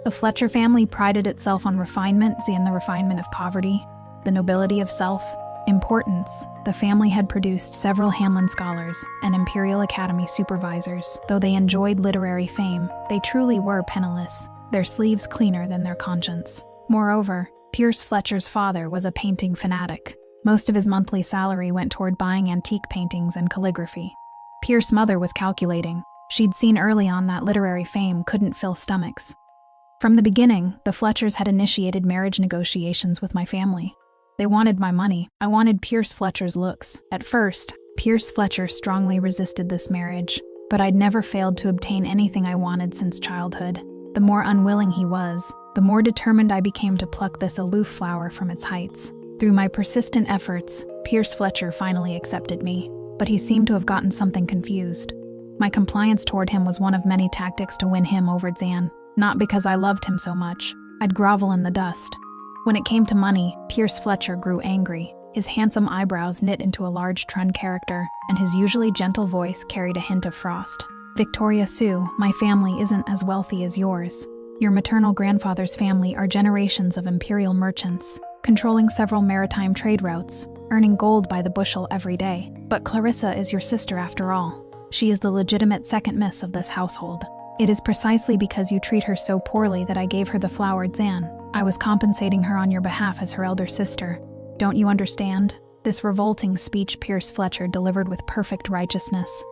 The Fletcher family prided itself on refinement, Zan the refinement of poverty, the nobility of self. Importance. The family had produced several Hanlon scholars and Imperial Academy supervisors. Though they enjoyed literary fame, they truly were penniless, their sleeves cleaner than their conscience. Moreover, Pierce Fletcher's father was a painting fanatic. Most of his monthly salary went toward buying antique paintings and calligraphy. Pierce's mother was calculating. She'd seen early on that literary fame couldn't fill stomachs. From the beginning, the Fletchers had initiated marriage negotiations with my family. They wanted my money. I wanted Pierce Fletcher's looks. At first, Pierce Fletcher strongly resisted this marriage, but I'd never failed to obtain anything I wanted since childhood. The more unwilling he was, the more determined I became to pluck this aloof flower from its heights. Through my persistent efforts, Pierce Fletcher finally accepted me, but he seemed to have gotten something confused. My compliance toward him was one of many tactics to win him over Zan, not because I loved him so much. I'd grovel in the dust. When it came to money, Pierce Fletcher grew angry. His handsome eyebrows knit into a large Trun character, and his usually gentle voice carried a hint of frost. Victoria Sue, my family isn't as wealthy as yours. Your maternal grandfather's family are generations of imperial merchants, controlling several maritime trade routes, earning gold by the bushel every day. But Clarissa is your sister after all. She is the legitimate second miss of this household. It is precisely because you treat her so poorly that I gave her the flowered Zan. I was compensating her on your behalf as her elder sister. Don't you understand? This revolting speech Pierce Fletcher delivered with perfect righteousness.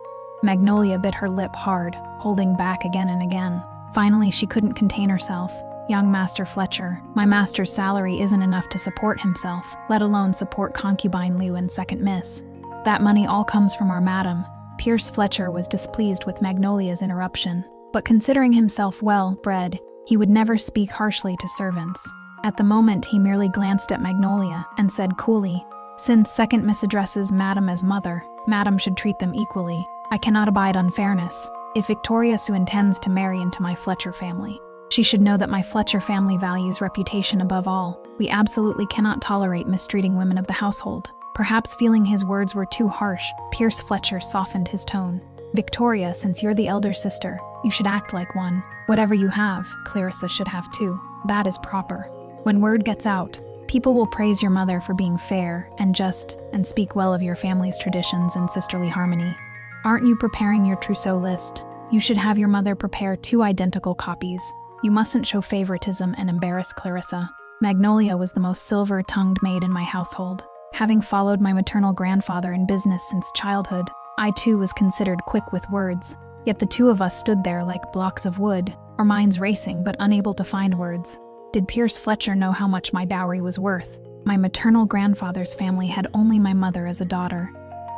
Magnolia bit her lip hard, holding back again and again. Finally, she couldn't contain herself. Young Master Fletcher, my master's salary isn't enough to support himself, let alone support concubine Liu and second miss. That money all comes from our madam. Pierce Fletcher was displeased with Magnolia's interruption, but considering himself well-bred, he would never speak harshly to servants. At the moment, he merely glanced at Magnolia and said coolly, "Since second miss addresses Madam as mother, Madam should treat them equally. I cannot abide unfairness. If Victoria Sue intends to marry into my Fletcher family, she should know that my Fletcher family values reputation above all. We absolutely cannot tolerate mistreating women of the household." Perhaps feeling his words were too harsh, Pierce Fletcher softened his tone. "Victoria, since you're the elder sister, you should act like one. Whatever you have, Clarissa should have too. That is proper. When word gets out, people will praise your mother for being fair and just, and speak well of your family's traditions and sisterly harmony. Aren't you preparing your trousseau list? You should have your mother prepare 2 identical copies. You mustn't show favoritism and embarrass Clarissa. Magnolia was the most silver-tongued maid in my household. Having followed my maternal grandfather in business since childhood, I too was considered quick with words. Yet the 2 of us stood there like blocks of wood, our minds racing but unable to find words. Did Pierce Fletcher know how much my dowry was worth? My maternal grandfather's family had only my mother as a daughter.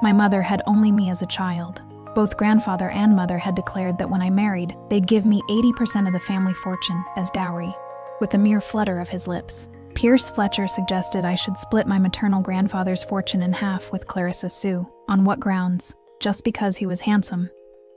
My mother had only me as a child. Both grandfather and mother had declared that when I married, they'd give me 80% of the family fortune as dowry. With a mere flutter of his lips, Pierce Fletcher suggested I should split my maternal grandfather's fortune in half with Clarissa Sue. On what grounds? Just because he was handsome.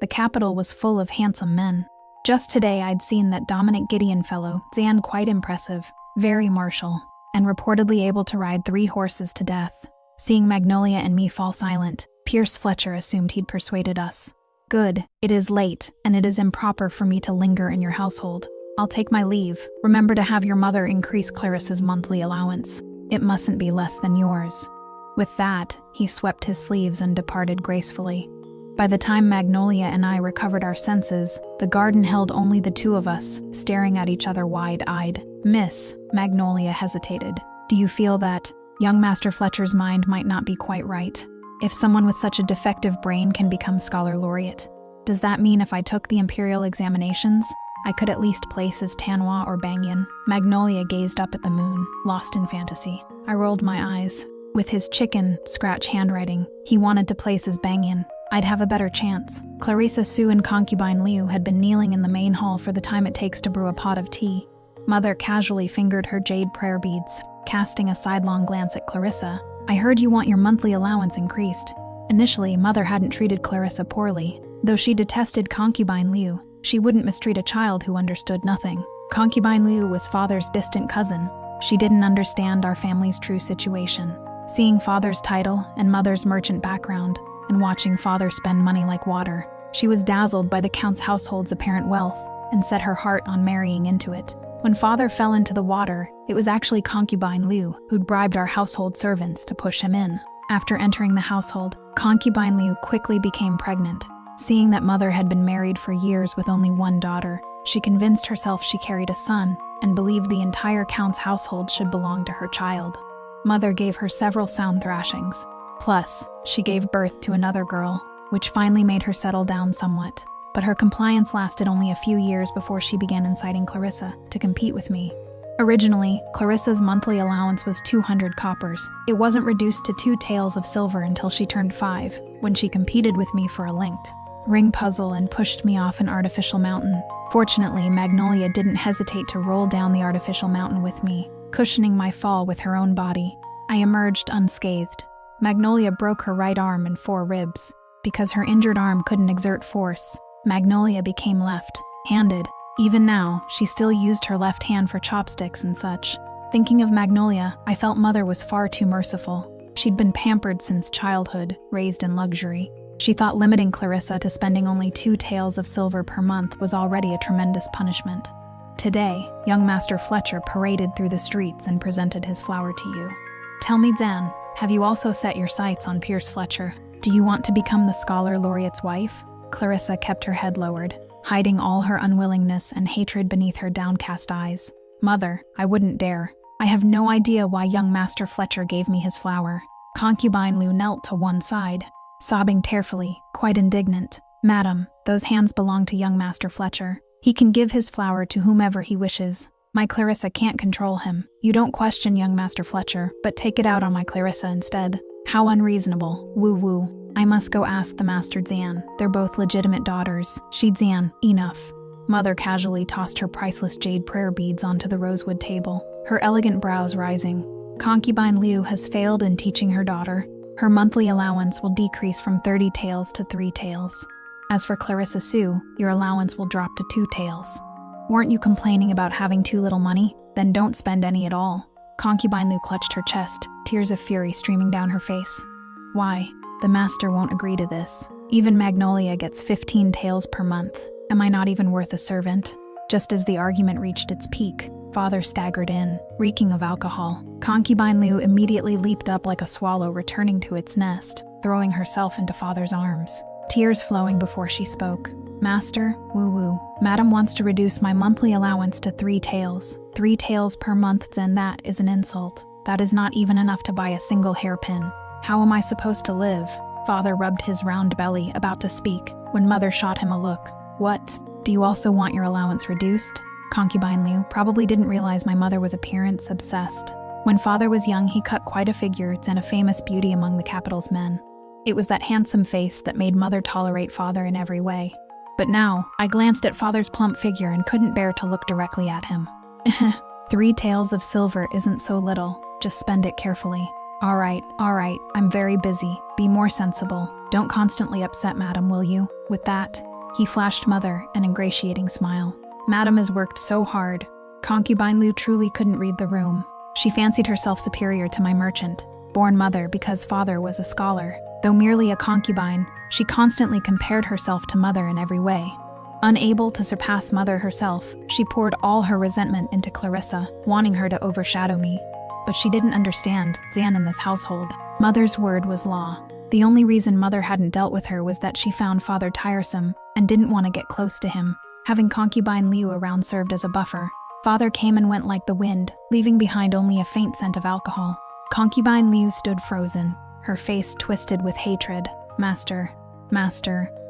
The capital was full of handsome men. Just today I'd seen that Dominic Gideon fellow, Zan, quite impressive, very martial, and reportedly able to ride 3 horses to death. Seeing Magnolia and me fall silent, Pierce Fletcher assumed he'd persuaded us. Good, it is late, and it is improper for me to linger in your household. I'll take my leave. Remember to have your mother increase Clarissa's monthly allowance. It mustn't be less than yours. With that, he swept his sleeves and departed gracefully. By the time Magnolia and I recovered our senses, the garden held only the 2 of us, staring at each other wide-eyed. Miss, Magnolia hesitated. Do you feel that young Master Fletcher's mind might not be quite right? If someone with such a defective brain can become Scholar Laureate, does that mean if I took the Imperial examinations, I could at least place as Tanwa or Banyan? Magnolia gazed up at the moon, lost in fantasy. I rolled my eyes. With his chicken, scratch handwriting, he wanted to place as Banyan. I'd have a better chance. Clarissa Sue and concubine Liu had been kneeling in the main hall for the time it takes to brew a pot of tea. Mother casually fingered her jade prayer beads, casting a sidelong glance at Clarissa. I heard you want your monthly allowance increased. Initially, Mother hadn't treated Clarissa poorly. Though she detested concubine Liu, she wouldn't mistreat a child who understood nothing. Concubine Liu was Father's distant cousin. She didn't understand our family's true situation. Seeing Father's title and Mother's merchant background, and watching Father spend money like water, she was dazzled by the Count's household's apparent wealth and set her heart on marrying into it. When Father fell into the water, it was actually concubine Liu who'd bribed our household servants to push him in. After entering the household, concubine Liu quickly became pregnant. Seeing that Mother had been married for years with only 1 daughter, she convinced herself she carried a son and believed the entire Count's household should belong to her child. Mother gave her several sound thrashings. Plus, she gave birth to another girl, which finally made her settle down somewhat. But her compliance lasted only a few years before she began inciting Clarissa to compete with me. Originally, Clarissa's monthly allowance was 200 coppers. It wasn't reduced to 2 taels of silver until she turned 5, when she competed with me for a linked ring puzzle and pushed me off an artificial mountain. Fortunately, Magnolia didn't hesitate to roll down the artificial mountain with me, cushioning my fall with her own body. I emerged unscathed. Magnolia broke her right arm and 4 ribs. Because her injured arm couldn't exert force, Magnolia became left-handed. Even now, she still used her left hand for chopsticks and such. Thinking of Magnolia, I felt Mother was far too merciful. She'd been pampered since childhood, raised in luxury. She thought limiting Clarissa to spending only 2 taels of silver per month was already a tremendous punishment. Today, young Master Fletcher paraded through the streets and presented his flower to you. Tell me, Zan, have you also set your sights on Pierce Fletcher? Do you want to become the Scholar Laureate's wife? Clarissa kept her head lowered, hiding all her unwillingness and hatred beneath her downcast eyes. Mother, I wouldn't dare. I have no idea why young Master Fletcher gave me his flower. Concubine Liu knelt to one side, sobbing tearfully, quite indignant. Madam, those hands belong to young Master Fletcher. He can give his flower to whomever he wishes. My Clarissa can't control him. You don't question young Master Fletcher, but take it out on my Clarissa instead. How unreasonable. Woo-woo. I must go ask the Master Zan. They're both legitimate daughters. She Zan, enough. Mother casually tossed her priceless jade prayer beads onto the rosewood table, her elegant brows rising. Concubine Liu has failed in teaching her daughter. Her monthly allowance will decrease from 30 taels to 3 taels. As for Clarissa Sue, your allowance will drop to 2 taels. Weren't you complaining about having too little money? Then don't spend any at all. Concubine Liu clutched her chest, tears of fury streaming down her face. Why? The master won't agree to this. Even Magnolia gets 15 taels per month. Am I not even worth a servant? Just as the argument reached its peak, Father staggered in, reeking of alcohol. Concubine Liu immediately leaped up like a swallow returning to its nest, throwing herself into Father's arms, tears flowing before she spoke. Master, woo-woo. Madam wants to reduce my monthly allowance to 3 taels. 3 taels per month, and that is an insult. That is not even enough to buy a single hairpin. How am I supposed to live? Father rubbed his round belly, about to speak, when Mother shot him a look. What? Do you also want your allowance reduced? Concubine Liu probably didn't realize my mother was appearance obsessed. When Father was young, he cut quite a figure and a famous beauty among the capital's men. It was that handsome face that made Mother tolerate Father in every way. But now, I glanced at Father's plump figure and couldn't bear to look directly at him. 3 taels of silver isn't so little, just spend it carefully. All right, I'm very busy. Be more sensible. Don't constantly upset Madam, will you? With that, he flashed Mother an ingratiating smile. Madam has worked so hard. Concubine Liu truly couldn't read the room. She fancied herself superior to my merchant, born Mother because Father was a scholar. Though merely a concubine, she constantly compared herself to Mother in every way. Unable to surpass Mother herself, she poured all her resentment into Clarissa, wanting her to overshadow me. But she didn't understand Zan in this household. Mother's word was law. The only reason Mother hadn't dealt with her was that she found Father tiresome and didn't want to get close to him. Having Concubine Liu around served as a buffer. Father came and went like the wind, leaving behind only a faint scent of alcohol. Concubine Liu stood frozen, her face twisted with hatred. Master,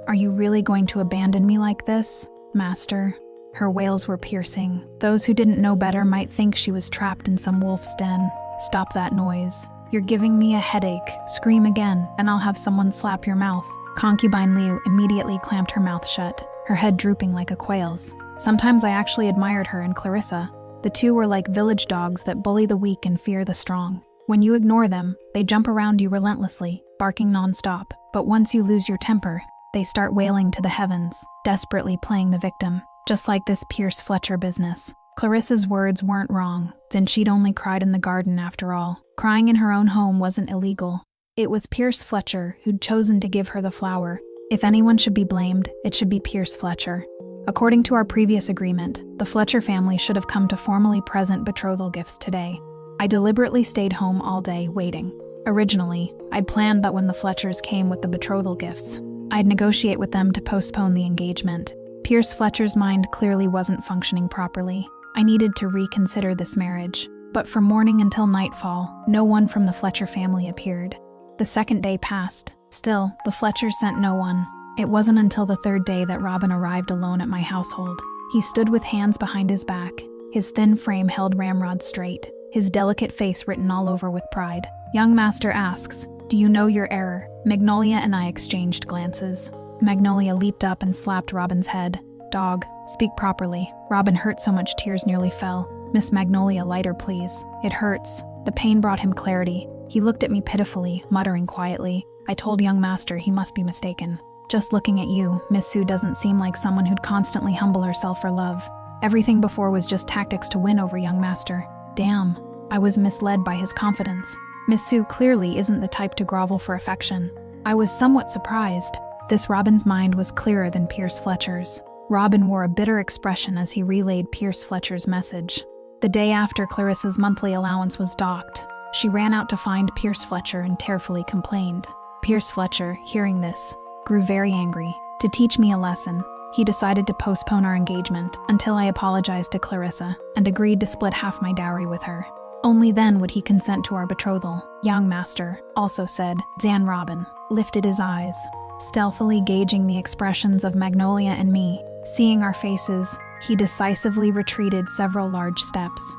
are you really going to abandon me like this? Master. Her wails were piercing. Those who didn't know better might think she was trapped in some wolf's den. Stop that noise. You're giving me a headache. Scream again, and I'll have someone slap your mouth. Concubine Liu immediately clamped her mouth shut, her head drooping like a quail's. Sometimes I actually admired her and Clarissa. The two were like village dogs that bully the weak and fear the strong. When you ignore them, they jump around you relentlessly, barking non-stop. But once you lose your temper, they start wailing to the heavens, desperately playing the victim. Just like this Pierce Fletcher business. Clarissa's words weren't wrong, since she'd only cried in the garden after all. Crying in her own home wasn't illegal. It was Pierce Fletcher who'd chosen to give her the flower. If anyone should be blamed, it should be Pierce Fletcher. According to our previous agreement, the Fletcher family should have come to formally present betrothal gifts today. I deliberately stayed home all day, waiting. Originally, I'd planned that when the Fletchers came with the betrothal gifts, I'd negotiate with them to postpone the engagement. Pierce Fletcher's mind clearly wasn't functioning properly. I needed to reconsider this marriage. But from morning until nightfall, no one from the Fletcher family appeared. The second day passed. Still, the Fletchers sent no one. It wasn't until the third day that Robin arrived alone at my household. He stood with hands behind his back. His thin frame held ramrod straight, his delicate face written all over with pride. Young Master asks, "Do you know your error?" Magnolia and I exchanged glances. Magnolia leaped up and slapped Robin's head. "Dog, speak properly." Robin hurt so much tears nearly fell. "Miss Magnolia, lighter please. It hurts." The pain brought him clarity. He looked at me pitifully, muttering quietly. I told young Master he must be mistaken. "Just looking at you, Miss Sue doesn't seem like someone who'd constantly humble herself for love. Everything before was just tactics to win over young Master." Damn, I was misled by his confidence. Miss Sue clearly isn't the type to grovel for affection. I was somewhat surprised. This Robin's mind was clearer than Pierce Fletcher's. Robin wore a bitter expression as he relayed Pierce Fletcher's message. The day after Clarissa's monthly allowance was docked, she ran out to find Pierce Fletcher and tearfully complained. Pierce Fletcher, hearing this, grew very angry. To teach me a lesson, he decided to postpone our engagement until I apologized to Clarissa and agreed to split half my dowry with her. Only then would he consent to our betrothal. Young Master also said, Zan. Robin lifted his eyes, stealthily gauging the expressions of Magnolia and me. Seeing our faces, he decisively retreated several large steps.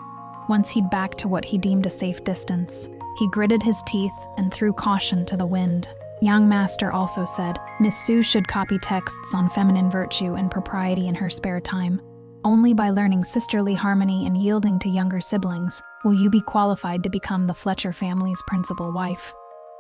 Once he'd backed to what he deemed a safe distance, he gritted his teeth and threw caution to the wind. Young Master also said, Miss Sue should copy texts on feminine virtue and propriety in her spare time. Only by learning sisterly harmony and yielding to younger siblings will you be qualified to become the Fletcher family's principal wife.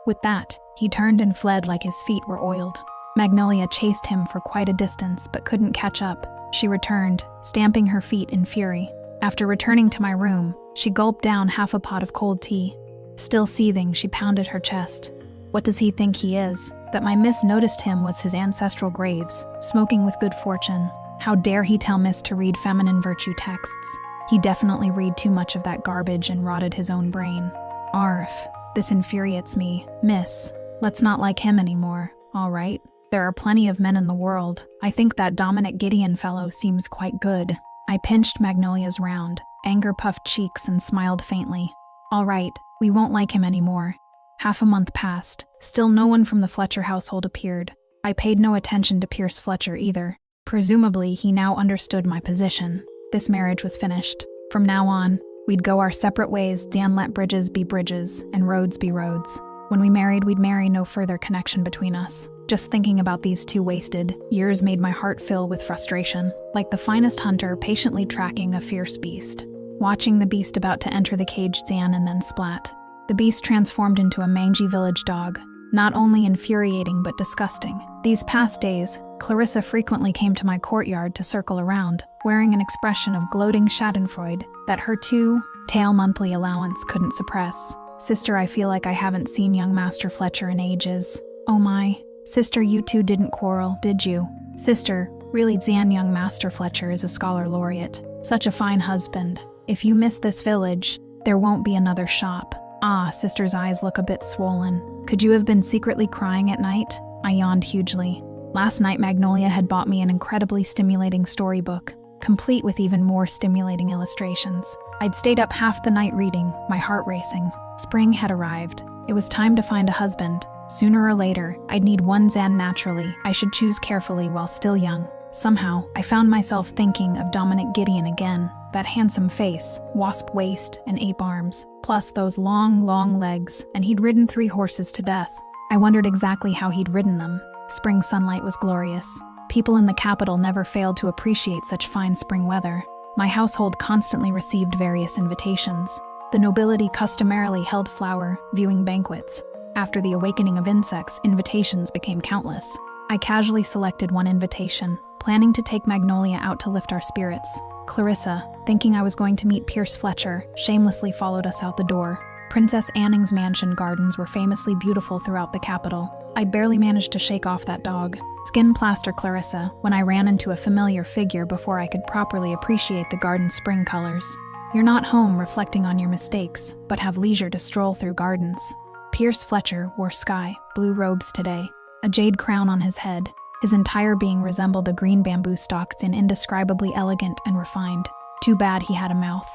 With that, he turned and fled like his feet were oiled. Magnolia chased him for quite a distance but couldn't catch up. She returned, stamping her feet in fury. After returning to my room, she gulped down half a pot of cold tea. Still seething, she pounded her chest. What does he think he is? That my miss noticed him was his ancestral graves, smoking with good fortune. How dare he tell miss to read feminine virtue texts? He definitely read too much of that garbage and rotted his own brain. Arf, this infuriates me. Miss, let's not like him anymore, all right? There are plenty of men in the world. I think that Dominic Gideon fellow seems quite good. I pinched Magnolia's round, anger-puffed cheeks and smiled faintly. All right, we won't like him anymore. Half a month passed. Still no one from the Fletcher household appeared. I paid no attention to Pierce Fletcher either. Presumably, he now understood my position. This marriage was finished. From now on, we'd go our separate ways. Dan let bridges be bridges and roads be roads. When we married, we'd marry, no further connection between us. Just thinking about these 2 wasted years made my heart fill with frustration, like the finest hunter patiently tracking a fierce beast. Watching the beast about to enter the cage Zan and then splat. The beast transformed into a mangy village dog, not only infuriating but disgusting. These past days, Clarissa frequently came to my courtyard to circle around, wearing an expression of gloating schadenfreude that her 2-tail monthly allowance couldn't suppress. Sister, I feel like I haven't seen young Master Fletcher in ages. Oh my. Sister, you 2 didn't quarrel, did you? Sister, really, Zan, young Master Fletcher is a scholar laureate. Such a fine husband. If you miss this village, there won't be another shop. Ah, Sister's eyes look a bit swollen. Could you have been secretly crying at night? I yawned hugely. Last night, Magnolia had bought me an incredibly stimulating storybook, complete with even more stimulating illustrations. I'd stayed up half the night reading, my heart racing. Spring had arrived. It was time to find a husband. Sooner or later, I'd need one Zan naturally. I should choose carefully while still young. Somehow, I found myself thinking of Dominic Gideon again. That handsome face, wasp waist, and ape arms, plus those long, long legs, and he'd ridden 3 horses to death. I wondered exactly how he'd ridden them. Spring sunlight was glorious. People in the capital never failed to appreciate such fine spring weather. My household constantly received various invitations. The nobility customarily held flower viewing banquets. After the awakening of insects, invitations became countless. I casually selected one invitation, planning to take Magnolia out to lift our spirits. Clarissa, thinking I was going to meet Pierce Fletcher, shamelessly followed us out the door. Princess Anning's mansion gardens were famously beautiful throughout the capital. I'd barely managed to shake off that dog. Skin plaster Clarissa when I ran into a familiar figure before I could properly appreciate the garden's spring colors. You're not home reflecting on your mistakes, but have leisure to stroll through gardens. Pierce Fletcher wore sky blue robes today, a jade crown on his head. His entire being resembled a green bamboo stalks in indescribably elegant and refined. Too bad he had a mouth.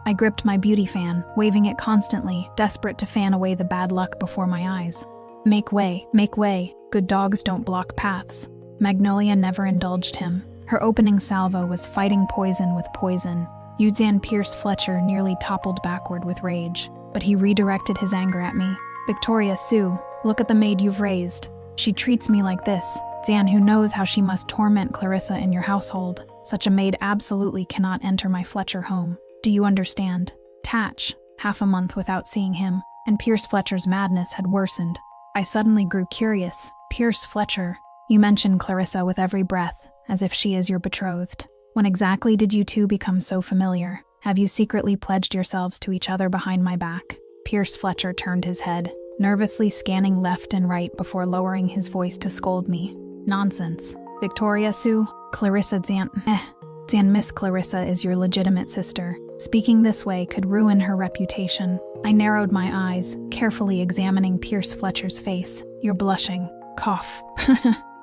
I gripped my beauty fan, waving it constantly, desperate to fan away the bad luck before my eyes. Make way, good dogs don't block paths. Magnolia never indulged him. Her opening salvo was fighting poison with poison. Zan Pierce Fletcher nearly toppled backward with rage, but he redirected his anger at me. Victoria Sue, look at the maid you've raised. She treats me like this. Zan, who knows how she must torment Clarissa in your household. Such a maid absolutely cannot enter my Fletcher home. Do you understand? Tatch, half a month without seeing him, and Pierce Fletcher's madness had worsened. I suddenly grew curious. Pierce Fletcher, you mention Clarissa with every breath, as if she is your betrothed. When exactly did you 2 become so familiar? Have you secretly pledged yourselves to each other behind my back? Pierce Fletcher turned his head, nervously scanning left and right before lowering his voice to scold me. Nonsense. Victoria Sue, Clarissa Zan, Miss Clarissa is your legitimate sister. Speaking this way could ruin her reputation. I narrowed my eyes, carefully examining Pierce Fletcher's face. You're blushing. Cough.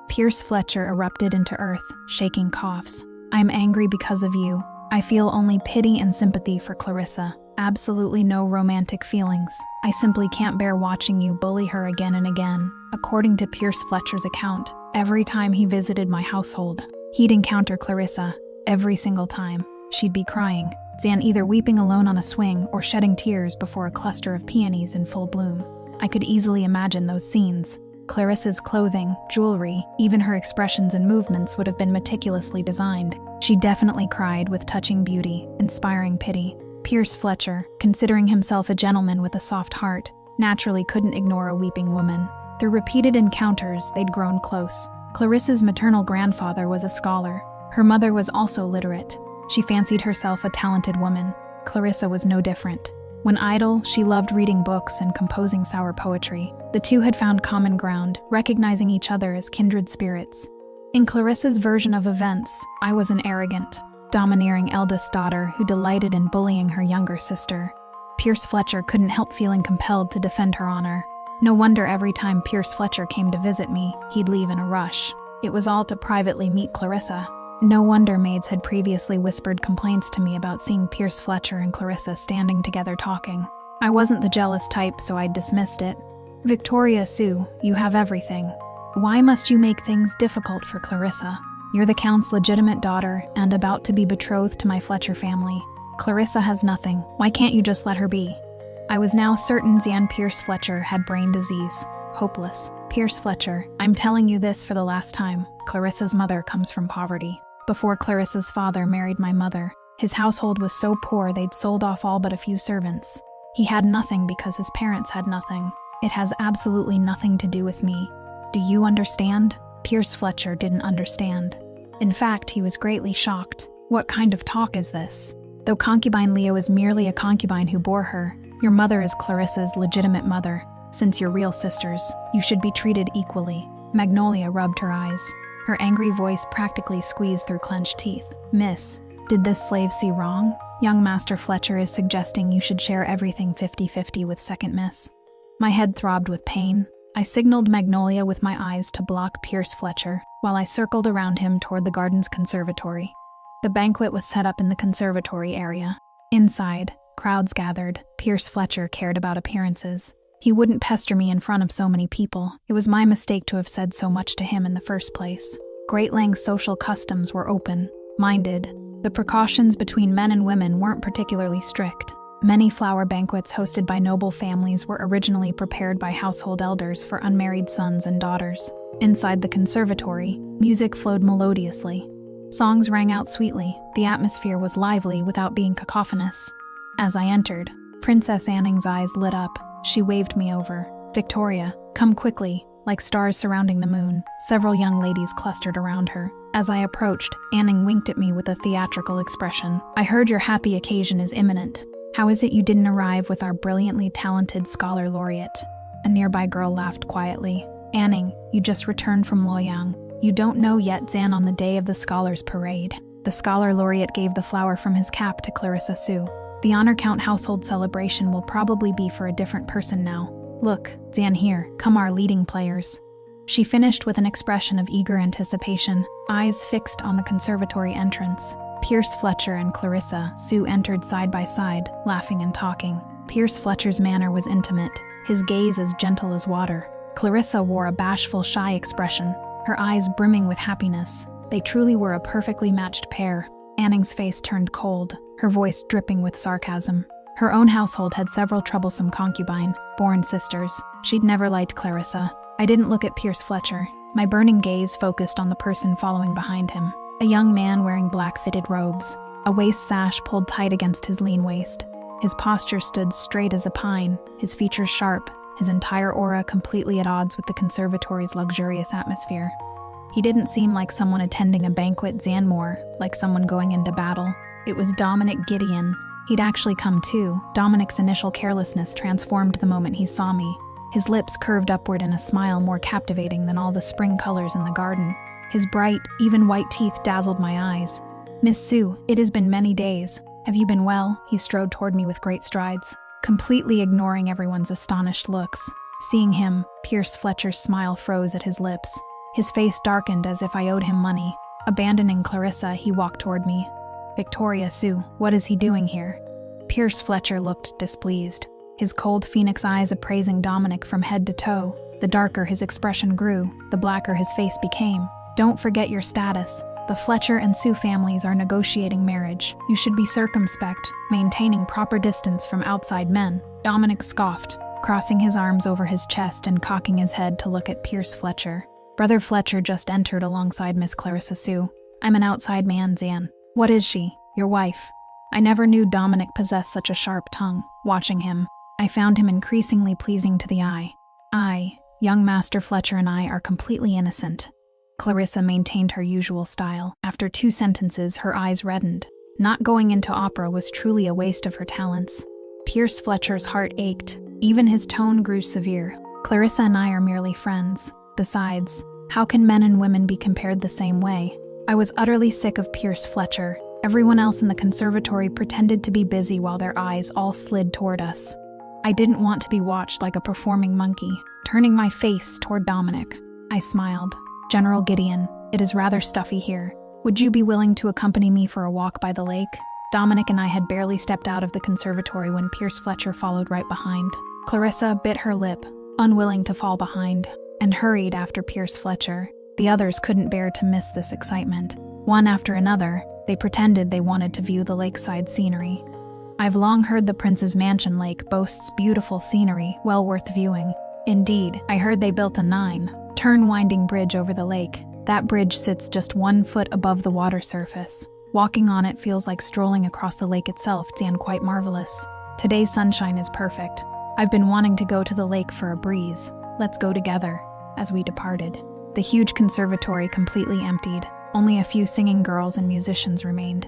Pierce Fletcher erupted into earth, shaking coughs. I'm angry because of you. I feel only pity and sympathy for Clarissa. Absolutely no romantic feelings. I simply can't bear watching you bully her again and again. According to Pierce Fletcher's account, every time he visited my household, he'd encounter Clarissa. Every single time, she'd be crying. Zan either weeping alone on a swing or shedding tears before a cluster of peonies in full bloom. I could easily imagine those scenes. Clarissa's clothing, jewelry, even her expressions and movements would have been meticulously designed. She definitely cried with touching beauty, inspiring pity. Pierce Fletcher, considering himself a gentleman with a soft heart, naturally couldn't ignore a weeping woman. Through repeated encounters, they'd grown close. Clarissa's maternal grandfather was a scholar. Her mother was also literate. She fancied herself a talented woman. Clarissa was no different. When idle, she loved reading books and composing sour poetry. The 2 had found common ground, recognizing each other as kindred spirits. In Clarissa's version of events, I was an arrogant, domineering eldest daughter who delighted in bullying her younger sister. Pierce Fletcher couldn't help feeling compelled to defend her honor. No wonder every time Pierce Fletcher came to visit me, he'd leave in a rush. It was all to privately meet Clarissa. No wonder maids had previously whispered complaints to me about seeing Pierce Fletcher and Clarissa standing together talking. I wasn't the jealous type, so I dismissed it. Victoria Sue, you have everything. Why must you make things difficult for Clarissa? You're the Count's legitimate daughter and about to be betrothed to my Fletcher family. Clarissa has nothing. Why can't you just let her be? I was now certain Zan Pierce Fletcher had brain disease. Hopeless. Pierce Fletcher, I'm telling you this for the last time. Clarissa's mother comes from poverty. Before Clarissa's father married my mother, his household was so poor they'd sold off all but a few servants. He had nothing because his parents had nothing. It has absolutely nothing to do with me. Do you understand? Pierce Fletcher didn't understand. In fact, he was greatly shocked. What kind of talk is this? Though concubine Leo is merely a concubine who bore her, your mother is Clarissa's legitimate mother. Since you're real sisters, you should be treated equally. Magnolia rubbed her eyes. Her angry voice practically squeezed through clenched teeth. Miss, did this slave see wrong? Young Master Fletcher is suggesting you should share everything 50-50 with second miss. My head throbbed with pain. I signaled Magnolia with my eyes to block Pierce Fletcher, while I circled around him toward the garden's conservatory. The banquet was set up in the conservatory area. Inside, crowds gathered. Pierce Fletcher cared about appearances. He wouldn't pester me in front of so many people. It was my mistake to have said so much to him in the first place. Great Lang's social customs were open-minded. The precautions between men and women weren't particularly strict. Many flower banquets hosted by noble families were originally prepared by household elders for unmarried sons and daughters. Inside the conservatory, music flowed melodiously. Songs rang out sweetly. The atmosphere was lively without being cacophonous. As I entered, Princess Anning's eyes lit up. She waved me over. Victoria, come quickly. Like stars surrounding the moon, several young ladies clustered around her. As I approached, Anning winked at me with a theatrical expression. I heard your happy occasion is imminent. How is it you didn't arrive with our brilliantly talented scholar laureate? A nearby girl laughed quietly. Anning, you just returned from Loyang. You don't know yet Zan on the day of the scholars' parade. The scholar laureate gave the flower from his cap to Clarissa Sue. The Honor Count household celebration will probably be for a different person now. Look, Zan here, come our leading players. She finished with an expression of eager anticipation, eyes fixed on the conservatory entrance. Pierce Fletcher and Clarissa Sue entered side by side, laughing and talking. Pierce Fletcher's manner was intimate, his gaze as gentle as water. Clarissa wore a bashful, shy expression, her eyes brimming with happiness. They truly were a perfectly matched pair. Anning's face turned cold, her voice dripping with sarcasm. Her own household had several troublesome concubine-born sisters. She'd never liked Clarissa. I didn't look at Pierce Fletcher. My burning gaze focused on the person following behind him. A young man wearing black fitted robes, a waist sash pulled tight against his lean waist. His posture stood straight as a pine, his features sharp, his entire aura completely at odds with the conservatory's luxurious atmosphere. He didn't seem like someone attending a banquet Zanmore, like someone going into battle. It was Dominic Gideon. He'd actually come too. Dominic's initial carelessness transformed the moment he saw me. His lips curved upward in a smile more captivating than all the spring colors in the garden. His bright, even white teeth dazzled my eyes. Miss Sue, it has been many days. Have you been well? He strode toward me with great strides, completely ignoring everyone's astonished looks. Seeing him, Pierce Fletcher's smile froze at his lips. His face darkened as if I owed him money. Abandoning Clarissa, he walked toward me. Victoria Sue, what is he doing here? Pierce Fletcher looked displeased, his cold phoenix eyes appraising Dominic from head to toe. The darker his expression grew, the blacker his face became. Don't forget your status. The Fletcher and Sue families are negotiating marriage. You should be circumspect, maintaining proper distance from outside men. Dominic scoffed, crossing his arms over his chest and cocking his head to look at Pierce Fletcher. Brother Fletcher just entered alongside Miss Clarissa Sue. I'm an outside man, Zan. What is she? Your wife? I never knew Dominic possessed such a sharp tongue. Watching him, I found him increasingly pleasing to the eye. Young Master Fletcher and I are completely innocent. Clarissa maintained her usual style. After 2 sentences, her eyes reddened. Not going into opera was truly a waste of her talents. Pierce Fletcher's heart ached. Even his tone grew severe. Clarissa and I are merely friends. Besides, how can men and women be compared the same way? I was utterly sick of Pierce Fletcher. Everyone else in the conservatory pretended to be busy while their eyes all slid toward us. I didn't want to be watched like a performing monkey. Turning my face toward Dominic, I smiled. "General Gideon, it is rather stuffy here. Would you be willing to accompany me for a walk by the lake?" Dominic and I had barely stepped out of the conservatory when Pierce Fletcher followed right behind. Clarissa bit her lip, unwilling to fall behind, and hurried after Pierce Fletcher. The others couldn't bear to miss this excitement. One after another, they pretended they wanted to view the lakeside scenery. I've long heard the Prince's Mansion Lake boasts beautiful scenery, well worth viewing. Indeed, I heard they built a 9-turn winding bridge over the lake. That bridge sits just 1 foot above the water surface. Walking on it feels like strolling across the lake itself, and quite marvelous. Today's sunshine is perfect. I've been wanting to go to the lake for a breeze. Let's go together. As we departed, the huge conservatory completely emptied. Only a few singing girls and musicians remained.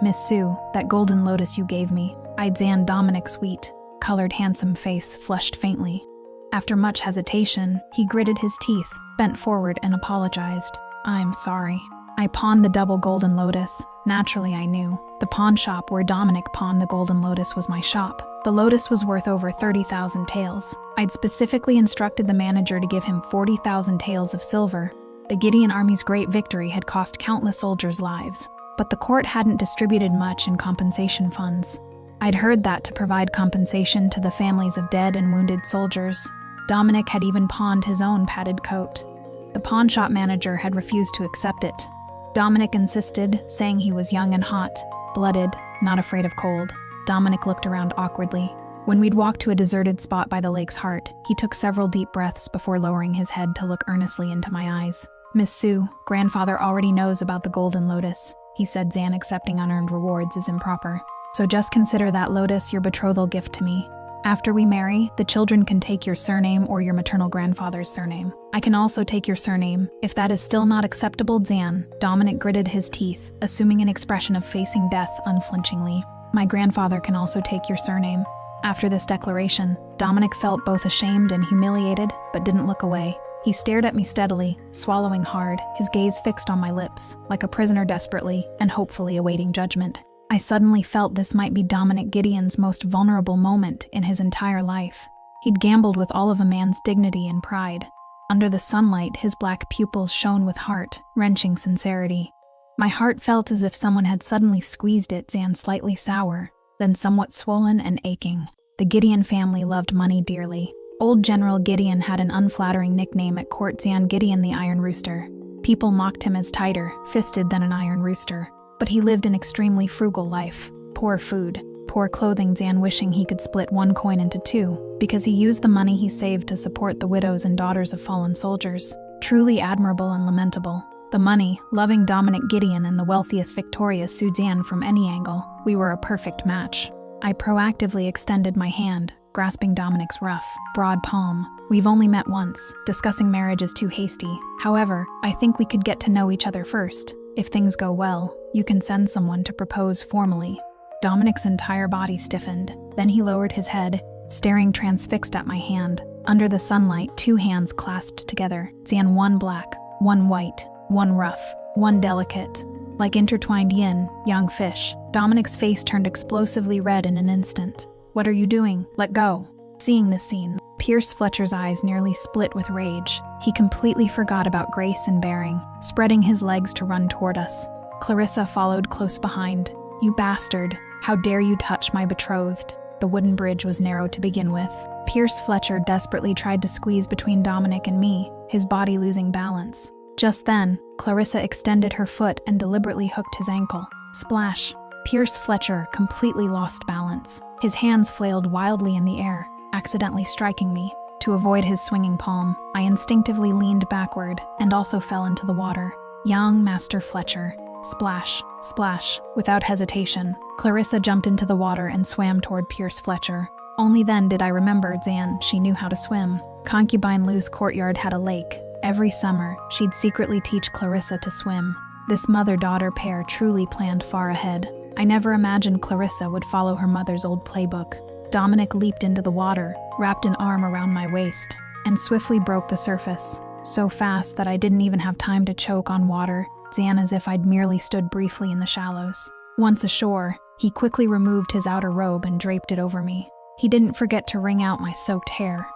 Miss Sue, that golden lotus you gave me," eyed Zan Dominic's sweet-colored handsome face flushed faintly. After much hesitation, he gritted his teeth, bent forward and apologized. "I'm sorry. I pawned the double golden lotus." Naturally, I knew. The pawn shop where Dominic pawned the golden lotus was my shop. The lotus was worth over 30,000 taels. I'd specifically instructed the manager to give him 40,000 taels of silver. The Gideon army's great victory had cost countless soldiers' lives, but the court hadn't distributed much in compensation funds. I'd heard that to provide compensation to the families of dead and wounded soldiers, Dominic had even pawned his own padded coat. The pawn shop manager had refused to accept it. Dominic insisted, saying he was young and hot-blooded, not afraid of cold. Dominic looked around awkwardly. When we'd walked to a deserted spot by the lake's heart, he took several deep breaths before lowering his head to look earnestly into my eyes. "Miss Sue, grandfather already knows about the golden lotus," he said. "Zan accepting unearned rewards is improper. So just consider that lotus your betrothal gift to me. After we marry, the children can take your surname or your maternal grandfather's surname. I can also take your surname, if that is still not acceptable." Zan, Dominic gritted his teeth, assuming an expression of facing death unflinchingly. "My grandfather can also take your surname." After this declaration, Dominic felt both ashamed and humiliated, but didn't look away. He stared at me steadily, swallowing hard, his gaze fixed on my lips, like a prisoner desperately and hopefully awaiting judgment. I suddenly felt this might be Dominic Gideon's most vulnerable moment in his entire life. He'd gambled with all of a man's dignity and pride. Under the sunlight, his black pupils shone with heart-wrenching sincerity. My heart felt as if someone had suddenly squeezed it. Zan slightly sour, then somewhat swollen and aching. The Gideon family loved money dearly. Old General Gideon had an unflattering nickname at court: Zan Gideon the Iron Rooster. People mocked him as tighter-fisted than an iron rooster. But he lived an extremely frugal life. Poor food, poor clothing. Zan wishing he could split one coin into two, because he used the money he saved to support the widows and daughters of fallen soldiers. Truly admirable and lamentable. The money, loving Dominic Gideon, and the wealthiest Victoria sued Zan from any angle. We were a perfect match. I proactively extended my hand, grasping Dominic's rough, broad palm. "We've only met once. Discussing marriage is too hasty. However, I think we could get to know each other first. If things go well, you can send someone to propose formally." Dominic's entire body stiffened. Then he lowered his head, staring transfixed at my hand. Under the sunlight, 2 hands clasped together. Zan, one black, one white, one rough, one delicate. Like intertwined yin-yang fish. Dominic's face turned explosively red in an instant. "What are you doing? Let go." Seeing this scene, Pierce Fletcher's eyes nearly split with rage. He completely forgot about grace and bearing, spreading his legs to run toward us. Clarissa followed close behind. "You bastard! How dare you touch my betrothed?" The wooden bridge was narrow to begin with. Pierce Fletcher desperately tried to squeeze between Dominic and me, his body losing balance. Just then, Clarissa extended her foot and deliberately hooked his ankle. Splash! Pierce Fletcher completely lost balance. His hands flailed wildly in the air, accidentally striking me. To avoid his swinging palm, I instinctively leaned backward and also fell into the water. Young Master Fletcher. Splash, splash. Without hesitation, Clarissa jumped into the water and swam toward Pierce Fletcher. Only then did I remember Zan, she knew how to swim. Concubine Lou's courtyard had a lake. Every summer, she'd secretly teach Clarissa to swim. This mother-daughter pair truly planned far ahead. I never imagined Clarissa would follow her mother's old playbook. Dominic leaped into the water, wrapped an arm around my waist, and swiftly broke the surface. So fast that I didn't even have time to choke on water, Zan as if I'd merely stood briefly in the shallows. Once ashore, he quickly removed his outer robe and draped it over me. He didn't forget to wring out my soaked hair.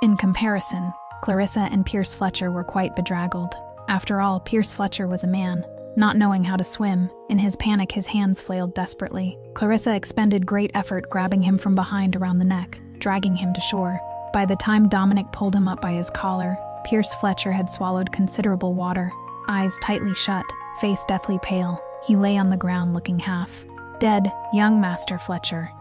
In comparison, Clarissa and Pierce Fletcher were quite bedraggled. After all, Pierce Fletcher was a man. Not knowing how to swim, in his panic his hands flailed desperately. Clarissa expended great effort grabbing him from behind around the neck, dragging him to shore. By the time Dominic pulled him up by his collar, Pierce Fletcher had swallowed considerable water. Eyes tightly shut, face deathly pale, he lay on the ground looking half dead. Young Master Fletcher,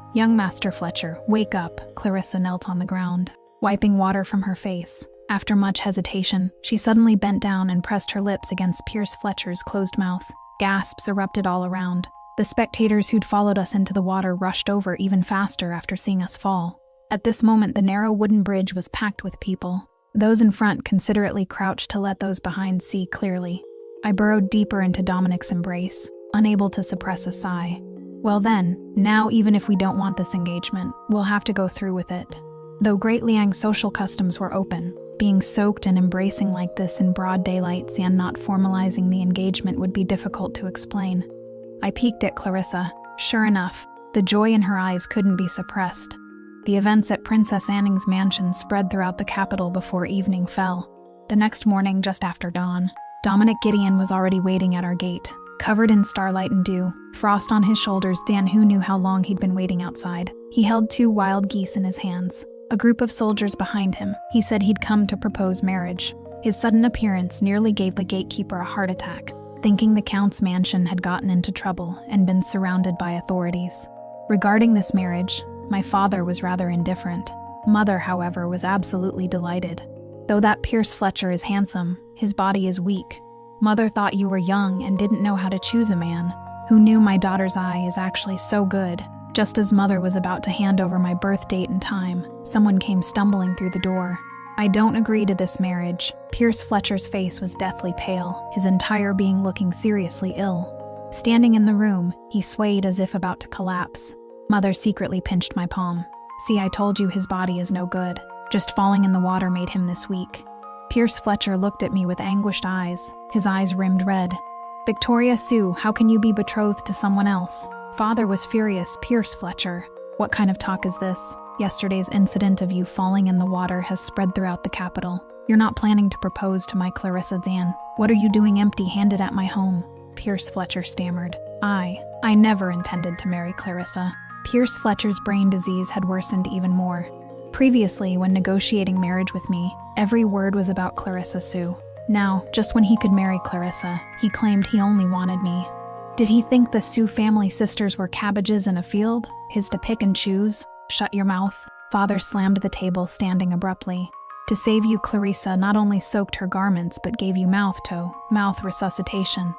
wake up. Clarissa knelt on the ground, wiping water from her face. After much hesitation, she suddenly bent down and pressed her lips against Pierce Fletcher's closed mouth. Gasps erupted all around. The spectators who'd followed us into the water rushed over even faster after seeing us fall. At this moment, the narrow wooden bridge was packed with people. Those in front considerately crouched to let those behind see clearly. I burrowed deeper into Dominic's embrace, unable to suppress a sigh. Well then, now even if we don't want this engagement, we'll have to go through with it. Though Great Liang's social customs were open, being soaked and embracing like this in broad daylight and not formalizing the engagement would be difficult to explain. I peeked at Clarissa. Sure enough, the joy in her eyes couldn't be suppressed. The events at Princess Anning's mansion spread throughout the capital before evening fell. The next morning, just after dawn, Dominic Gideon was already waiting at our gate, covered in starlight and dew, frost on his shoulders. Dan, who knew how long he'd been waiting outside. He held 2 wild geese in his hands. A group of soldiers behind him. He said he'd come to propose marriage. His sudden appearance nearly gave the gatekeeper a heart attack, thinking the Count's mansion had gotten into trouble and been surrounded by authorities. Regarding this marriage, my father was rather indifferent. Mother, however, was absolutely delighted. Though that Pierce Fletcher is handsome, his body is weak. Mother thought you were young and didn't know how to choose a man. Who knew my daughter's eye is actually so good? Just as Mother was about to hand over my birth date and time, someone came stumbling through the door. I don't agree to this marriage. Pierce Fletcher's face was deathly pale, his entire being looking seriously ill. Standing in the room, he swayed as if about to collapse. Mother secretly pinched my palm. See, I told you his body is no good. Just falling in the water made him this weak. Pierce Fletcher looked at me with anguished eyes, his eyes rimmed red. Victoria Sue, how can you be betrothed to someone else? Father was furious. Pierce Fletcher, what kind of talk is this? Yesterday's incident of you falling in the water has spread throughout the capital. You're not planning to propose to my Clarissa Dan. What are you doing empty-handed at my home? Pierce Fletcher stammered. I never intended to marry Clarissa. Pierce Fletcher's brain disease had worsened even more. Previously, when negotiating marriage with me, every word was about Clarissa Sue. Now, just when he could marry Clarissa, he claimed he only wanted me. Did he think the Sue family sisters were cabbages in a field, his to pick and choose? Shut your mouth. Father slammed the table, standing abruptly. To save you, Clarissa not only soaked her garments but gave you mouth resuscitation.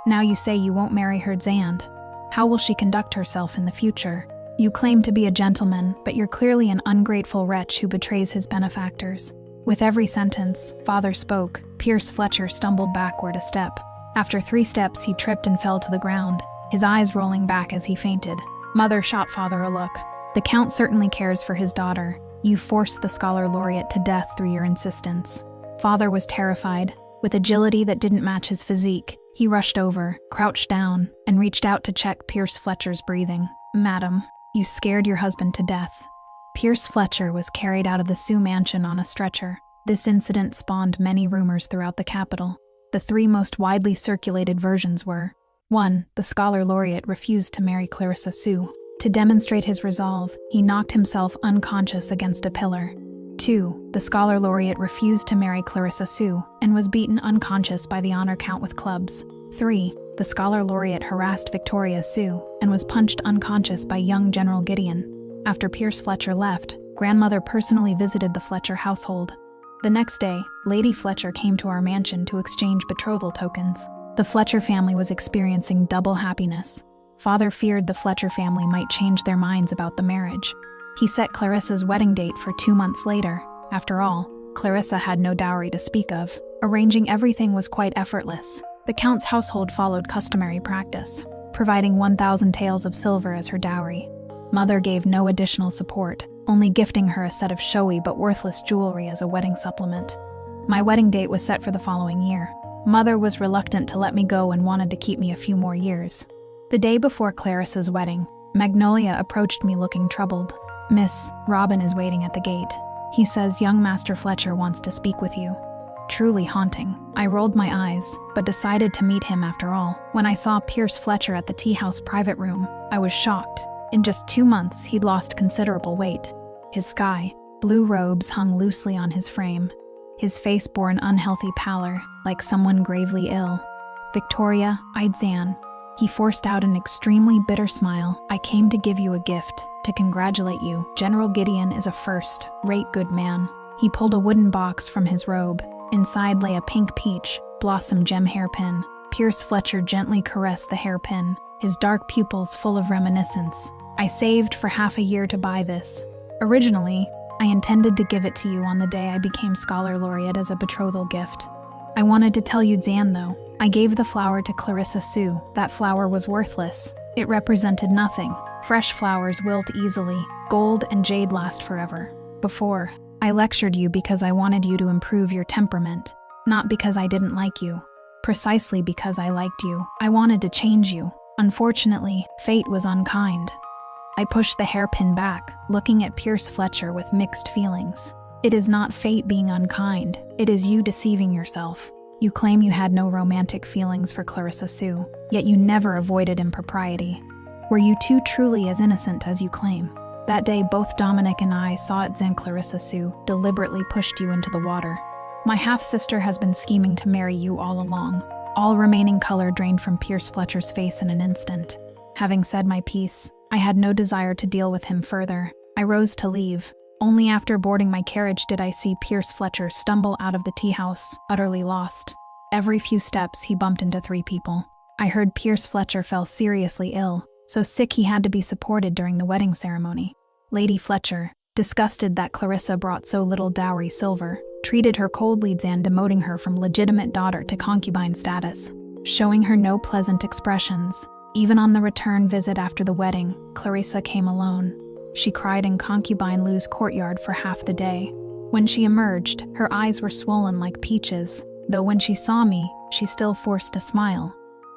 Now you say you won't marry her Zand. How will she conduct herself in the future? You claim to be a gentleman, but you're clearly an ungrateful wretch who betrays his benefactors. With every sentence Father spoke, Pierce Fletcher stumbled backward a step. After 3 steps, he tripped and fell to the ground, his eyes rolling back as he fainted. Mother shot Father a look. The Count certainly cares for his daughter. You forced the Scholar Laureate to death through your insistence. Father was terrified. With agility that didn't match his physique, he rushed over, crouched down, and reached out to check Pierce Fletcher's breathing. Madam, you scared your husband to death. Pierce Fletcher was carried out of the Sue mansion on a stretcher. This incident spawned many rumors throughout the capital. The 3 most widely circulated versions were: 1. The Scholar Laureate refused to marry Clarissa Sue. To demonstrate his resolve, he knocked himself unconscious against a pillar. 2. The Scholar Laureate refused to marry Clarissa Sue and was beaten unconscious by the Honor Count with clubs. 3. The Scholar Laureate harassed Victoria Sue and was punched unconscious by young General Gideon. After Pierce Fletcher left, Grandmother personally visited the Fletcher household. The next day, Lady Fletcher came to our mansion to exchange betrothal tokens. The Fletcher family was experiencing double happiness. Father feared the Fletcher family might change their minds about the marriage. He set Clarissa's wedding date for 2 months later. After all, Clarissa had no dowry to speak of. Arranging everything was quite effortless. The Count's household followed customary practice, providing 1,000 taels of silver as her dowry. Mother gave no additional support, only gifting her a set of showy but worthless jewelry as a wedding supplement. My wedding date was set for the following year. Mother was reluctant to let me go and wanted to keep me a few more years. The day before Clarissa's wedding, Magnolia approached me looking troubled. Miss, Robin is waiting at the gate. He says young Master Fletcher wants to speak with you. Truly haunting. I rolled my eyes, but decided to meet him after all. When I saw Pierce Fletcher at the tea house private room, I was shocked. In just 2 months, he'd lost considerable weight. His sky blue robes hung loosely on his frame. His face bore an unhealthy pallor, like someone gravely ill. Victoria, eyed Zan. He forced out an extremely bitter smile. I came to give you a gift, to congratulate you. General Gideon is a first-rate good man. He pulled a wooden box from his robe. Inside lay a pink peach, blossom gem hairpin. Pierce Fletcher gently caressed the hairpin, his dark pupils full of reminiscence. I saved for half a year to buy this. Originally, I intended to give it to you on the day I became Scholar Laureate as a betrothal gift. I wanted to tell you Zan, though. I gave the flower to Clarissa Sue. That flower was worthless. It represented nothing. Fresh flowers wilt easily. Gold and jade last forever. Before, I lectured you because I wanted you to improve your temperament, not because I didn't like you. Precisely because I liked you. I wanted to change you. Unfortunately, fate was unkind. I pushed the hairpin back, looking at Pierce Fletcher with mixed feelings. It is not fate being unkind. It is you deceiving yourself. You claim you had no romantic feelings for Clarissa Sue, yet you never avoided impropriety. Were you two truly as innocent as you claim? That day, both Dominic and I saw it. Zan. Clarissa Sue deliberately pushed you into the water. My half-sister has been scheming to marry you all along. All remaining color drained from Pierce Fletcher's face in an instant. Having said my piece, I had no desire to deal with him further. I rose to leave. Only after boarding my carriage did I see Pierce Fletcher stumble out of the tea house, utterly lost. Every few steps, he bumped into 3 people. I heard Pierce Fletcher fell seriously ill, so sick he had to be supported during the wedding ceremony. Lady Fletcher, disgusted that Clarissa brought so little dowry silver, treated her coldly and demoting her from legitimate daughter to concubine status, showing her no pleasant expressions. Even on the return visit after the wedding, Clarissa came alone. She cried in concubine Lou's courtyard for half the day. When she emerged, her eyes were swollen like peaches, though when she saw me, she still forced a smile.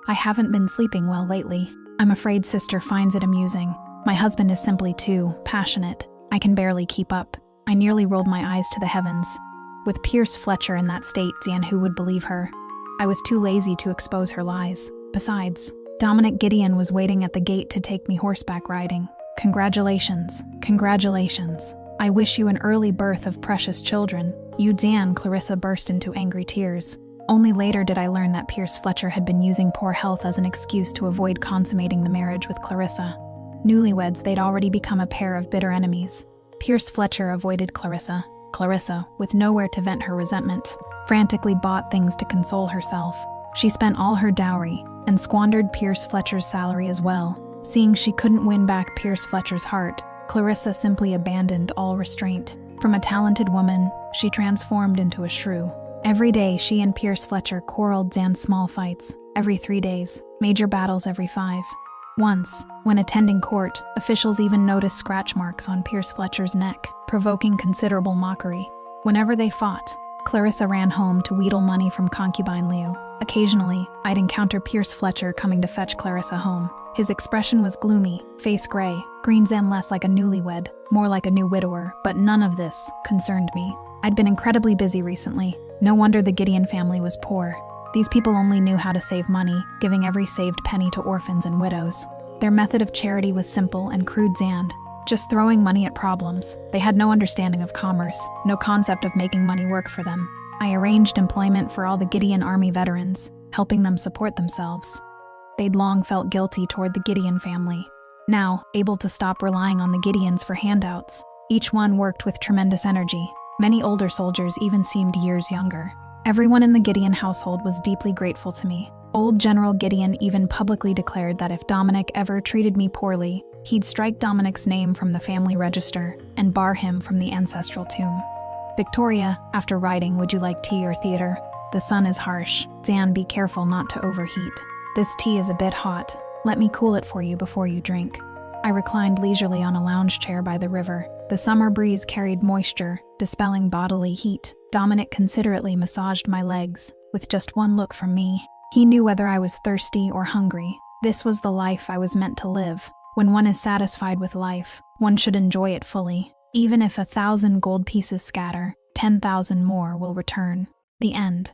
I haven't been sleeping well lately. I'm afraid sister finds it amusing. My husband is simply too passionate. I can barely keep up. I nearly rolled my eyes to the heavens. With Pierce Fletcher in that state, Zan, who would believe her? I was too lazy to expose her lies. Besides, Dominic Gideon was waiting at the gate to take me horseback riding. Congratulations. Congratulations. I wish you an early birth of precious children. You, Zan. Clarissa burst into angry tears. Only later did I learn that Pierce Fletcher had been using poor health as an excuse to avoid consummating the marriage with Clarissa. Newlyweds, they'd already become a pair of bitter enemies. Pierce Fletcher avoided Clarissa. Clarissa, with nowhere to vent her resentment, frantically bought things to console herself. She spent all her dowry, and squandered Pierce Fletcher's salary as well. Seeing she couldn't win back Pierce Fletcher's heart, Clarissa simply abandoned all restraint. From a talented woman, she transformed into a shrew. Every day, she and Pierce Fletcher quarreled. Zan. Small fights every 3 days, major battles every 5. Once, when attending court, officials even noticed scratch marks on Pierce Fletcher's neck, provoking considerable mockery. Whenever they fought, Clarissa ran home to wheedle money from concubine Lou. Occasionally, I'd encounter Pierce Fletcher coming to fetch Clarissa home. His expression was gloomy, face gray, green. Zan. Less like a newlywed, more like a new widower, but none of this concerned me. I'd been incredibly busy recently. No wonder the Gideon family was poor. These people only knew how to save money, giving every saved penny to orphans and widows. Their method of charity was simple and crude. Zan. Just throwing money at problems. They had no understanding of commerce, no concept of making money work for them. I arranged employment for all the Gideon Army veterans, helping them support themselves. They'd long felt guilty toward the Gideon family. Now, able to stop relying on the Gideons for handouts, each one worked with tremendous energy. Many older soldiers even seemed years younger. Everyone in the Gideon household was deeply grateful to me. Old General Gideon even publicly declared that if Dominic ever treated me poorly, he'd strike Dominic's name from the family register and bar him from the ancestral tomb. Victoria, after riding, would you like tea or theater? The sun is harsh. Zan, be careful not to overheat. This tea is a bit hot. Let me cool it for you before you drink. I reclined leisurely on a lounge chair by the river. The summer breeze carried moisture, dispelling bodily heat. Dominic considerately massaged my legs. With just one look from me, he knew whether I was thirsty or hungry. This was the life I was meant to live. When one is satisfied with life, one should enjoy it fully. Even if 1,000 gold pieces scatter, 10,000 more will return. The end.